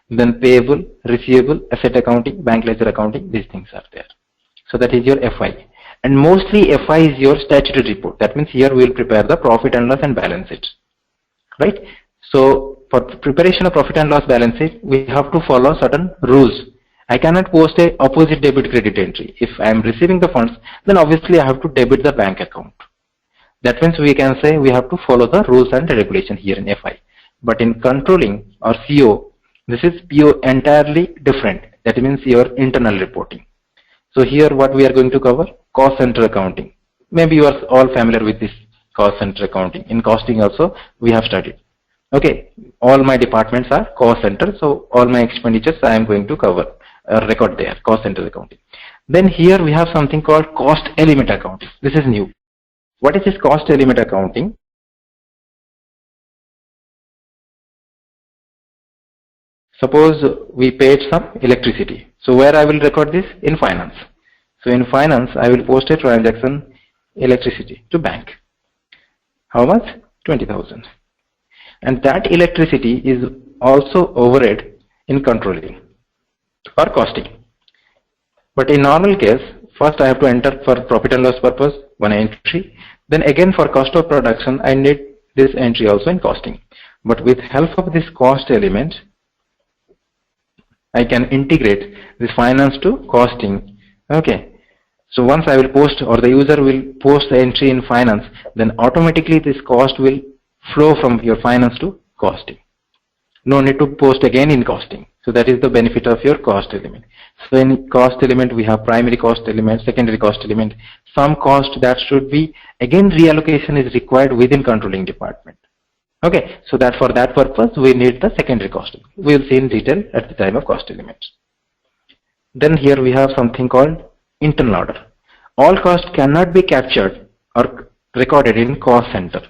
then payable, receivable, asset accounting, bank ledger accounting, these things are there. So that is your FI. And mostly FI is your statutory report. That means here we will prepare the profit and loss and balance sheet, right? So for preparation of profit and loss balance sheet, we have to follow certain rules. I cannot post a opposite debit credit entry. If I am receiving the funds, then obviously I have to debit the bank account. That means we can say we have to follow the rules and regulation here in FI. But in controlling or CO, this is PO entirely different. That means your internal reporting. So here what we are going to cover, cost center accounting. Maybe you are all familiar with this cost center accounting. In costing also we have studied. Okay, all my departments are cost center, so all my expenditures I am going to cover, record there, cost center accounting. Then here we have something called cost element accounting. This is new. What is this cost element accounting? Suppose we paid some electricity. So where I will record this? In finance. So in finance, I will post a transaction electricity to bank. How much? 20,000. And that electricity is also overhead in controlling or costing. But in normal case, first I have to enter for profit and loss purpose, one entry. Then again for cost of production, I need this entry also in costing. But with help of this cost element, I can integrate this finance to costing. Okay. So once I will post, or the user will post the entry in finance, then automatically this cost will flow from your finance to costing. No need to post again in costing. So that is the benefit of your cost element. So in cost element we have primary cost element, secondary cost element. Some cost that should be, again reallocation is required within controlling department. Okay, so that for that purpose we need the secondary cost. We will see in detail at the time of cost elements. Then here we have something called internal order. All costs cannot be captured or recorded in cost center.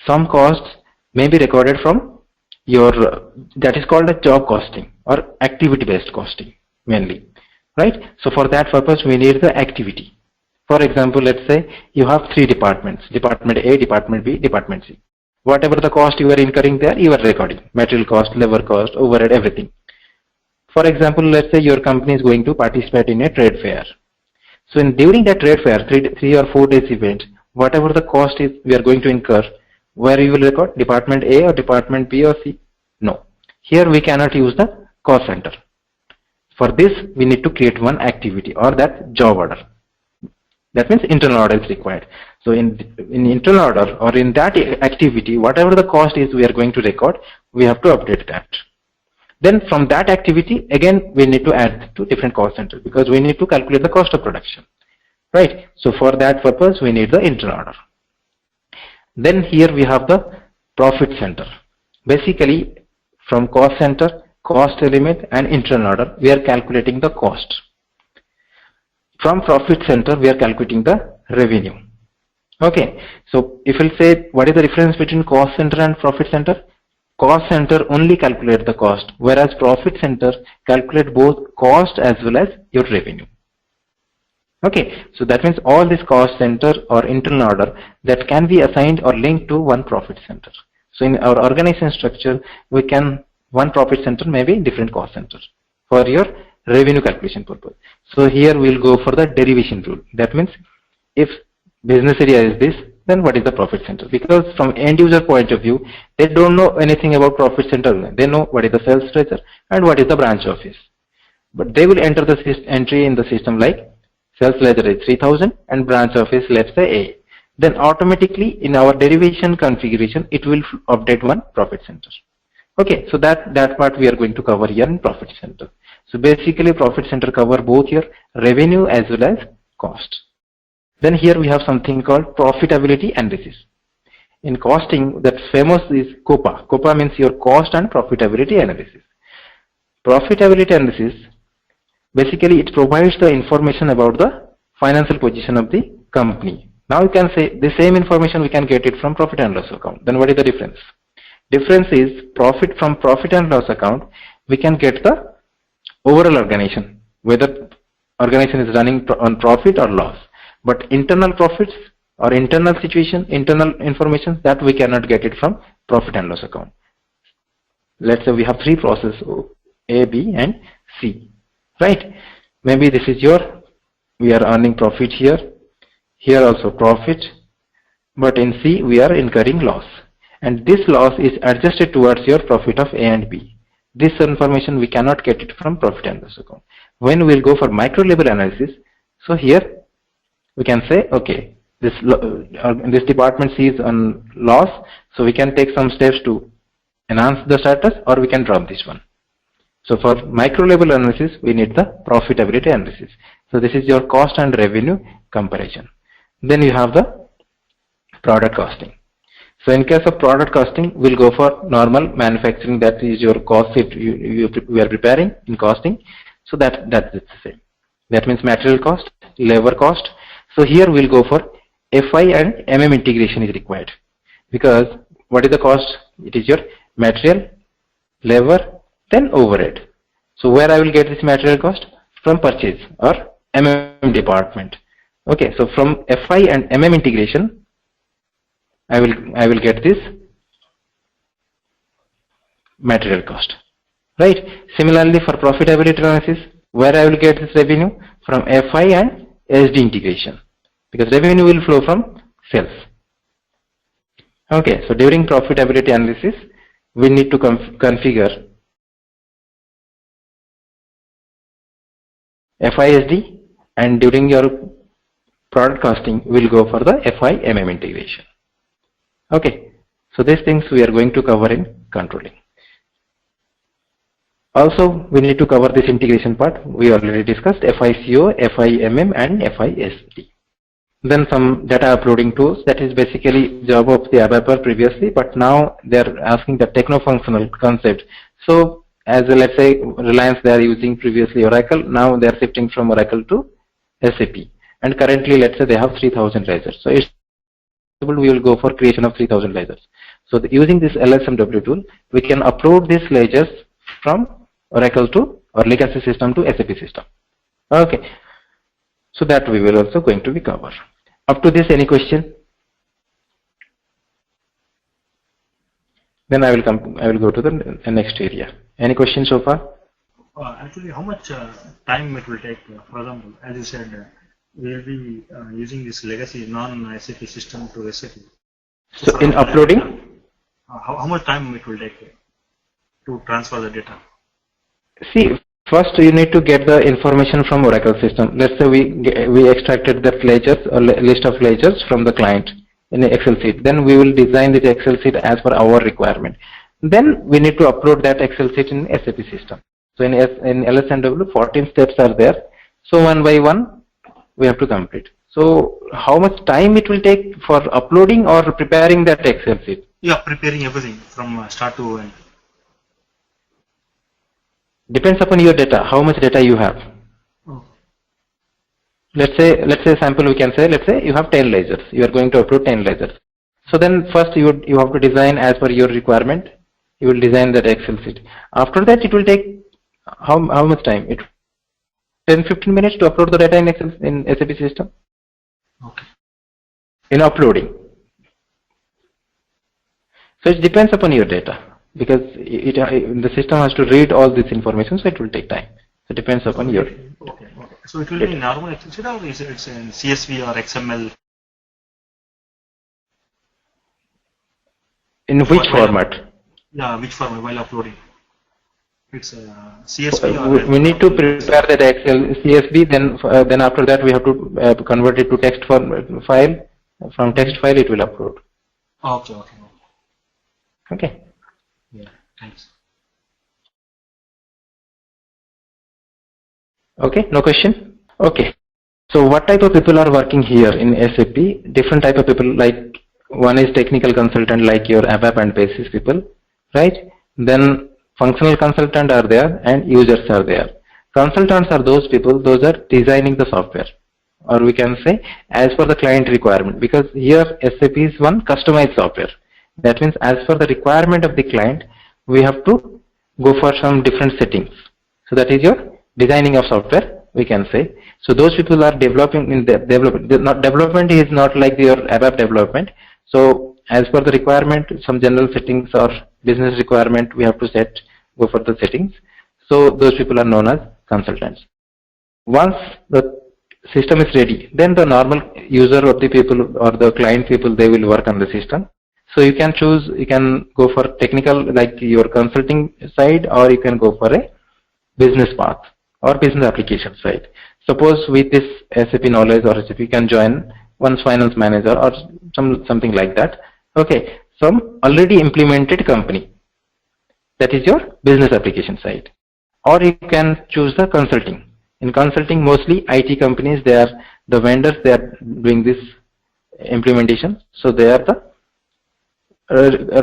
Some costs may be recorded from your, that is called a job costing or activity based costing mainly, right? So for that purpose we need the activity. For example, let's say you have three departments, department A, department B, department C. Whatever the cost you are incurring there, you are recording, material cost, labor cost, overhead, everything. For example, let's say your company is going to participate in a trade fair. So during that trade fair, 3 or 4 days event, whatever the cost is we are going to incur, where you will record, department A or department B or C? No. Here we cannot use the cost center. For this, we need to create one activity or that job order. That means internal order is required. So in internal order or in that activity, whatever the cost is we are going to record, we have to update that. Then from that activity, again, we need to add to different cost center because we need to calculate the cost of production, right? So for that purpose, we need the internal order. Then here we have the profit center. Basically, from cost center, cost element and internal order, we are calculating the cost. From profit center, we are calculating the revenue. Okay, so if we'll say what is the difference between cost center and profit center? Cost center only calculate the cost, whereas profit center calculate both cost as well as your revenue. Okay, so that means all this cost center or internal order that can be assigned or linked to one profit center. So in our organization structure, we can, one profit center may be different cost center for your revenue calculation purpose. So here we'll go for the derivation rule. That means if business area is this, then what is the profit center? Because from end user point of view, they don't know anything about profit center. They know what is the sales ledger and what is the branch office. But they will enter the entry in the system like sales ledger is 3000 and branch office, let's say A. Then automatically in our derivation configuration, it will update one profit center. Okay, so that part we are going to cover here in profit center. So basically profit center cover both your revenue as well as cost. Then here we have something called profitability analysis. In costing, that's famous is COPA. COPA means your cost and profitability analysis. Profitability analysis, basically it provides the information about the financial position of the company. Now you can say the same information we can get it from profit and loss account. Then what is the difference? Difference is profit from profit and loss account, we can get the overall organization, whether organization is running on profit or loss. But internal profits or internal situation, internal information, that we cannot get it from profit and loss account. Let's say we have three processes, A, B and C, right? Maybe this is we are earning profit here, here also profit, but in C we are incurring loss. And this loss is adjusted towards your profit of A and B. This information we cannot get it from profit and loss account. When we'll go for micro level analysis, so here we can say, okay, this department sees on loss, so we can take some steps to enhance the status or we can drop this one. So for micro level analysis, we need the profitability analysis. So this is your cost and revenue comparison. Then you have the product costing. So in case of product costing, we'll go for normal manufacturing, that is your cost sheet we are preparing in costing. So that's the same. That means material cost, labor cost. So here we'll go for FI and MM integration is required. Because what is the cost? It is your material, labor, then overhead. So where I will get this material cost? From purchase or MM department. Okay, so from FI and MM integration, I will get this material cost, right? Similarly for profitability analysis, where I will get this revenue? From FI and SD integration, because revenue will flow from sales. Okay, so during profitability analysis, we need to configure FISD, and during your product costing, we'll go for the FI-MM integration. Okay, so these things we are going to cover in controlling. Also, we need to cover this integration part. We already discussed FICO, FIMM and FISD. Then some data uploading tools, that is basically job of the ABAP previously, but now they're asking the techno-functional concept. So as let's say Reliance, they are using previously Oracle, now they are shifting from Oracle to SAP. And currently let's say they have 3000 ledgers. So it's we will go for creation of 3000 ledgers. So using this LSMW tool, we can upload these ledgers from Oracle to or legacy system to SAP system. Okay, so that we will also going to be cover. Up to this, any question? Then I will go to the next area. Any questions so far? Actually, how much time it will take? For example, as you said, we will be using this legacy non-SAP system to SAP. So in uploading, how much time it will take to transfer the data? see, first you need to get the information from Oracle system. Let's say we extracted that ledgers or list of ledgers from the client in an Excel sheet. Then we will design the Excel sheet as per our requirement. Then we need to upload that Excel sheet in SAP system. So in LSMW, 14 steps are there. So one by one, we have to complete. So how much time it will take for uploading or preparing that Excel sheet? Yeah, preparing everything from start to end. Depends upon your data, how much data you have. Oh. Let's say sample we can say, let's say you have 10 ledgers. You are going to upload 10 ledgers. So then first you have to design as per your requirement. You will design that Excel sheet. After that it will take how much time? 10-15 minutes to upload the data in SAP system. Okay. In uploading. So it depends upon your data, because the system has to read all this information, so it will take time. So it depends upon your. Okay. So it will be normal Excel sheet, or is it in CSV or XML? In which format? Yeah, which format while uploading? It's CSV or we need to prepare that Excel CSV. Then after that we have to convert it to text file. From text file it will upload. Okay. Okay. Yeah. Thanks. Okay. No question. Okay. So what type of people are working here in SAP? Different type of people. Like one is technical consultant, like your ABAP and BASIS people, right? Then functional consultant are there and users are there. Consultants are those people, those are designing the software, or we can say as per the client requirement, because here SAP is one customized software. That means as per the requirement of the client, we have to go for some different settings. So that is your designing of software, we can say. So those people are developing in the development is not like your ABAP development. So as per the requirement, some general settings or business requirement we have to go for the settings. So those people are known as consultants. Once the system is ready, then the normal user of the people or the client people, they will work on the system. So you can choose, you can go for technical like your consulting side, or you can go for a business path or business application side. Suppose with this SAP knowledge or SAP, you can join one's finance manager or something like that. Okay, some already implemented company. That is your business application side. Or you can choose the consulting. In consulting, mostly IT companies, they are the vendors, they are doing this implementation. So they are the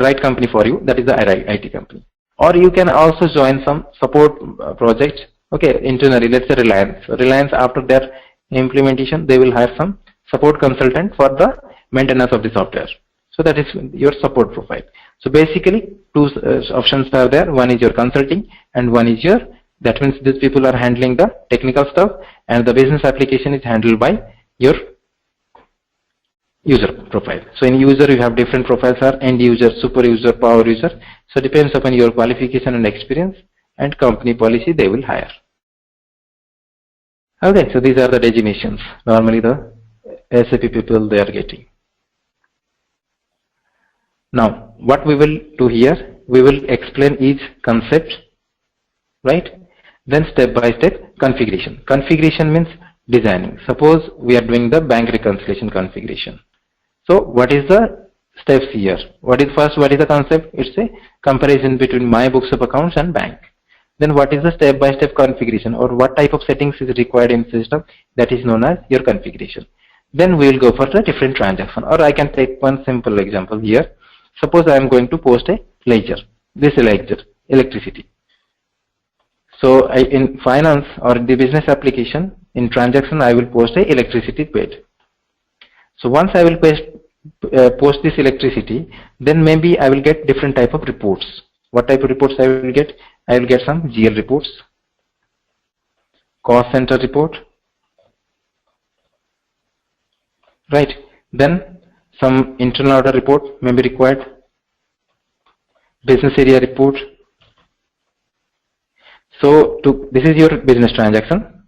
right company for you, that is the IT company. Or you can also join some support projects, okay, internally, let's say Reliance after their implementation, they will hire some support consultant for the maintenance of the software. So that is your support profile. So basically two options are there. One is your consulting and one is your, that means these people are handling the technical stuff, and the business application is handled by your user profile. So in user you have different profiles, are end user, super user, power user. So depends upon your qualification and experience and company policy they will hire. Okay, so these are the designations normally the SAP people they are getting. Now what we will do here, we will explain each concept, right? Then step by step configuration. Configuration means designing. Suppose we are doing the bank reconciliation configuration. So what is the steps here? What is the concept? It's a comparison between my books of accounts and bank. Then what is the step by step configuration, or what type of settings is required in system? That is known as your configuration. Then we will go for the different transaction, or I can take one simple example here. Suppose I am going to post a ledger, this ledger, electricity. So in finance or the business application, in transaction I will post a electricity paid. So once I will post this electricity, then maybe I will get different type of reports. What type of reports I will get? I will get some GL reports, cost center report, right? Then some internal order report may be required, business area report. So this is your business transaction,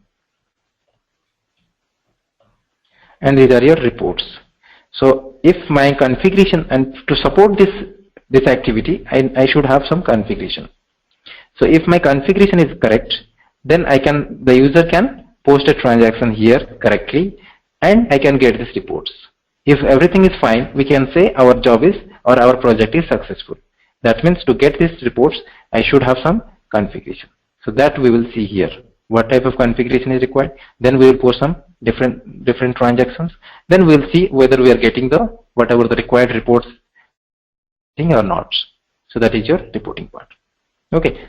and these are your reports. So if my configuration, and to support this activity, I should have some configuration. So if my configuration is correct, then the user can post a transaction here correctly, and I can get these reports. If everything is fine, we can say our job is, or our project is successful. That means to get these reports, I should have some configuration. So that we will see here. What type of configuration is required? Then we will post some different transactions. Then we will see whether we are getting whatever the required reports thing or not. So that is your reporting part. Okay.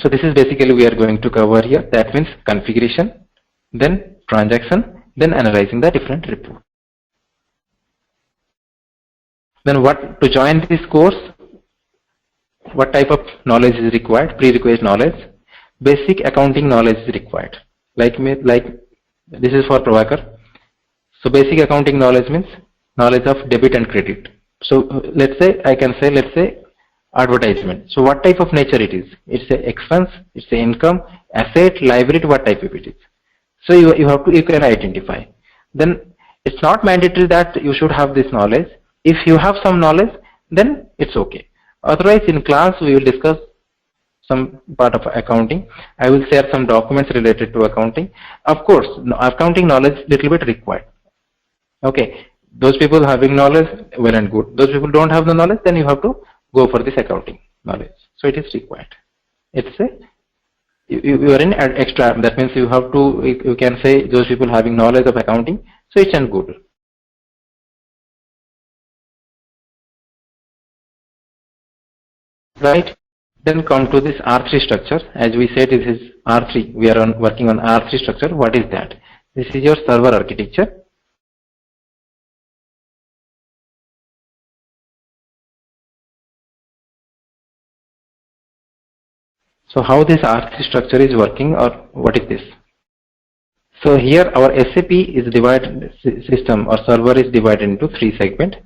So this is basically we are going to cover here. That means configuration, then transaction, then analyzing the different report. Then to join this course, what type of knowledge is required? Prerequisite knowledge. Basic accounting knowledge is required. Like this is for Prabhakar. So basic accounting knowledge means knowledge of debit and credit. So let's say advertisement. So what type of nature it is? It's a expense, it's a income, asset, liability, what type of it is. So you can identify. Then it's not mandatory that you should have this knowledge. If you have some knowledge, then it's okay. Otherwise, in class we will discuss some part of accounting. I will share some documents related to accounting. Of course, accounting knowledge little bit required. Okay, those people having knowledge, well and good. Those people don't have the knowledge, then you have to go for this accounting knowledge. So it is required. It's you are in extra. That means you have to. You can say those people having knowledge of accounting. So it's and good. Right. Then come to this R3 structure. As we said, this is R3. We are working on R3 structure. What is that? This is your server architecture. So how this R3 structure is working, or what is this? So here our SAP is divided, system or server is divided into 3 segments.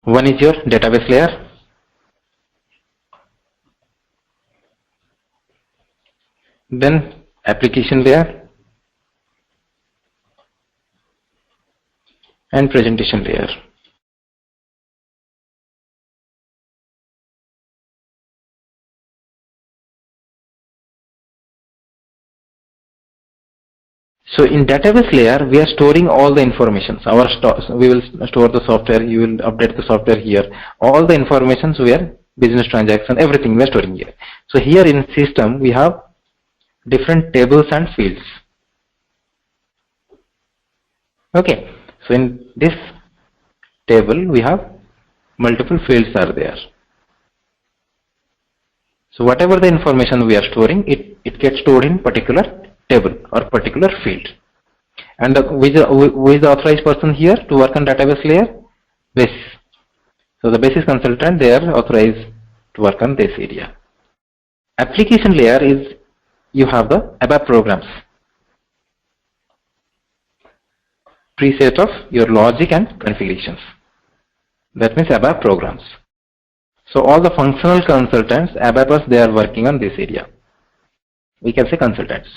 One is your database layer. Then application layer and presentation layer. So in database layer, we are storing all the information. We will store the software. You will update the software here. All the informations we are business transaction, everything we are storing here. So here in system, we have different tables and fields. Okay. So in this table, we have multiple fields are there. So whatever the information we are storing, it gets stored in particular table or particular field. And who is the authorized person here to work on database layer? Basis. So the basis consultant, they are authorized to work on this area. Application layer is, you have the ABAP programs. Preset of your logic and configurations. That means ABAP programs. So all the functional consultants, ABAPers, they are working on this area. We can say consultants.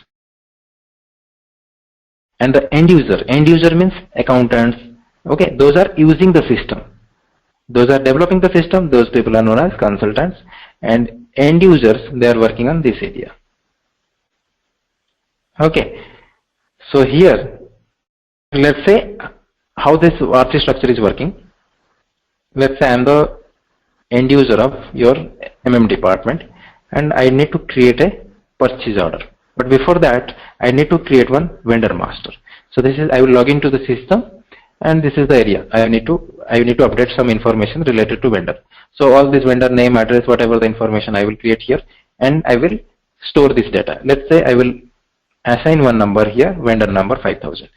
And the end user means accountants. Okay, those are using the system. Those are developing the system. Those people are known as consultants. And end users, they are working on this area. Okay, so here, let's say how this R3 structure is working. Let's say I am the end user of your MM department, and I need to create a purchase order. But before that, I need to create one vendor master. So this is, I will log into the system, and this is the area. I need to update some information related to vendor. So all this vendor name, address, whatever the information I will create here, and I will store this data. Let's say I will assign one number here, vendor number 5000.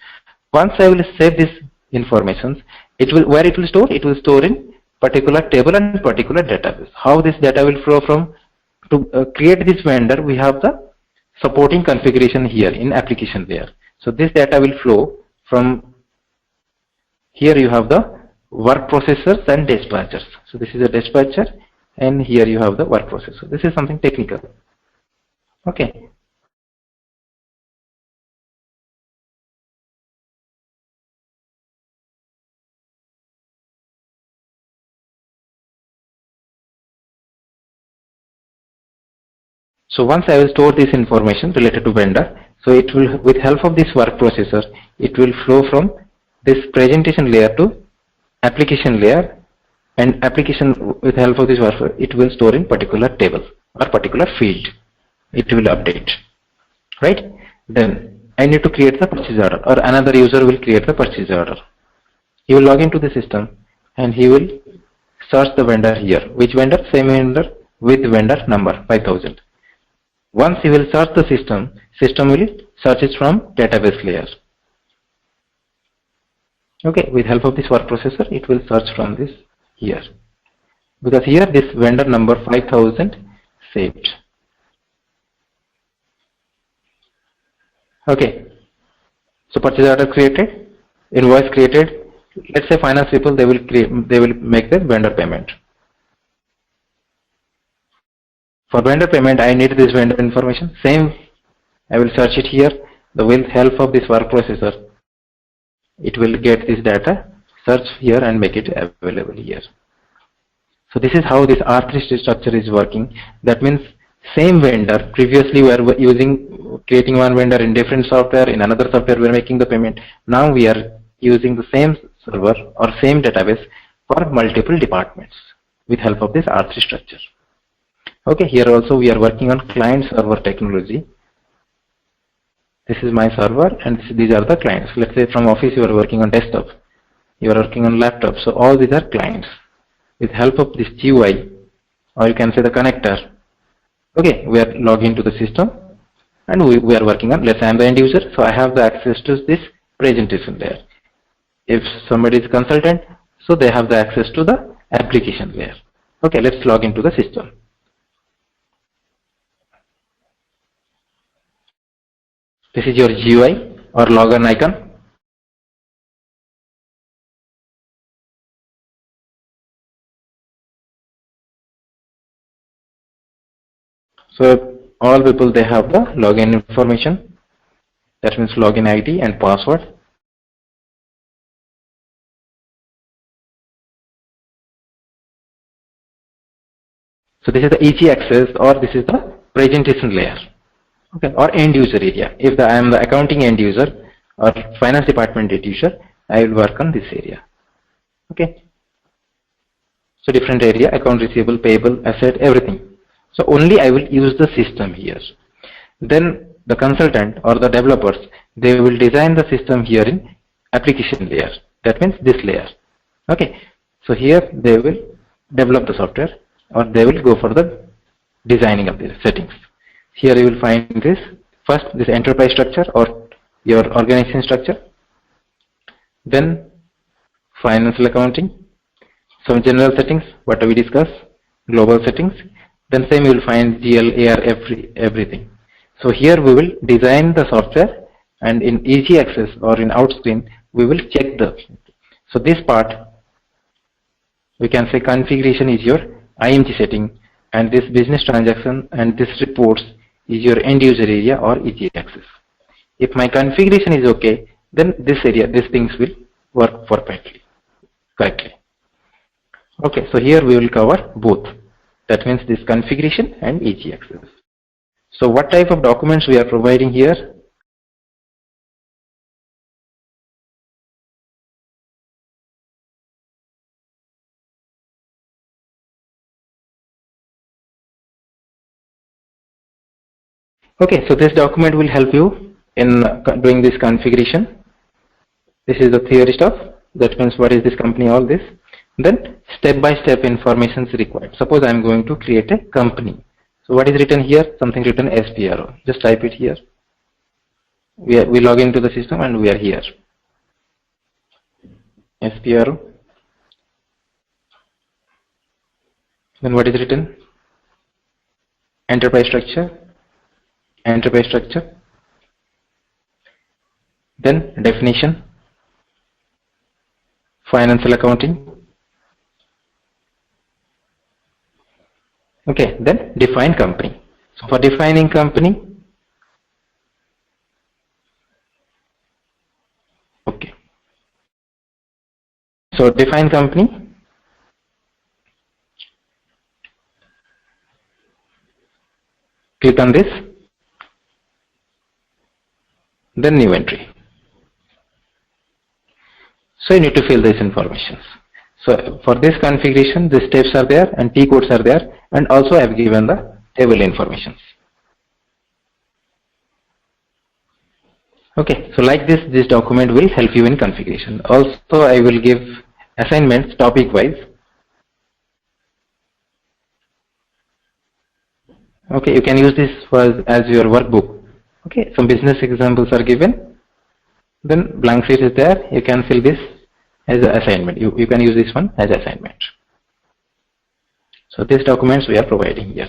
Once I will save this information, it will, where it will store? It will store in particular table and particular database. How this data will flow from? To create this vendor, we have the supporting configuration here in application layer. So this data will flow from here. You have the work processors and dispatchers. So this is a dispatcher, and here you have the work processor. This is something technical. Okay. So once I will store this information related to vendor, so it will, with help of this work processor, it will flow from this presentation layer to application layer, and application with help of this work, it will store in particular table or particular field. It will update, right? Then I need to create the purchase order, or another user will create the purchase order. He will log into the system and he will search the vendor here. Which vendor? Same vendor with vendor number 5000. Once he will search the system, system will search it from database layer. Okay, with help of this work processor, it will search from this here. Because here this vendor number 5000 saved. Okay, so purchase order created, invoice created. Let's say finance people, they will make the vendor payment. For vendor payment, I need this vendor information. Same, I will search it here. With help of this work processor, it will get this data, search here and make it available here. So this is how this R3 structure is working. That means same vendor, previously we were creating one vendor in different software, in another software we are making the payment. Now we are using the same server or same database for multiple departments with help of this R3 structure. Okay, here also we are working on client server technology. This is my server and these are the clients. Let's say from office you are working on desktop, you are working on laptop. So all these are clients. With help of this GUI, or you can say the connector, okay, we are logging to the system and we are working on, let's say I am the end user, so I have the access to this presentation layer. If somebody is consultant, so they have the access to the application layer. Okay, let's log into the system. This is your GUI or login icon. So all people, they have the login information. That means login ID and password. So this is the easy access, or this is the presentation layer. Okay, or end user area. If I am the accounting end user or finance department end user, I will work on this area. Okay. So different area, account receivable, payable, asset, everything. So only I will use the system here. Then the consultant or the developers, they will design the system here in application layer. That means this layer. Okay. So here they will develop the software, or they will go for the designing of the settings. Here you will find this first, this enterprise structure or your organization structure, then financial accounting, some general settings, what we discuss, global settings, then same you will find GL, AR, everything. So here we will design the software, and in easy access or in out screen we will check the, so this part we can say configuration is your IMG setting, and this business transaction and this reports is your end user area or easy access. If my configuration is okay, then this area, these things will work perfectly, correctly. Okay, so here we will cover both. That means this configuration and easy access. So what type of documents we are providing here? Okay, so this document will help you in doing this configuration. This is the theory stuff. That means what is this company, all this. Then step-by-step information is required. Suppose I am going to create a company. So what is written here? Something written SPRO. Just type it here. we log into the system and we are here. SPRO. Then what is written? Enterprise structure. Enterprise structure. Then definition. Financial accounting. Okay, then define company. So for defining company, okay. So define company. Click on this. Then new entry. So you need to fill these informations. So for this configuration, the steps are there and T codes are there, and also I have given the table informations. Okay, so like this document will help you in configuration. Also, I will give assignments topic wise. Okay, you can use this as your workbook. Okay, some business examples are given. Then blank sheet is there. You can fill this as an assignment. You can use this one as assignment. So these documents we are providing here.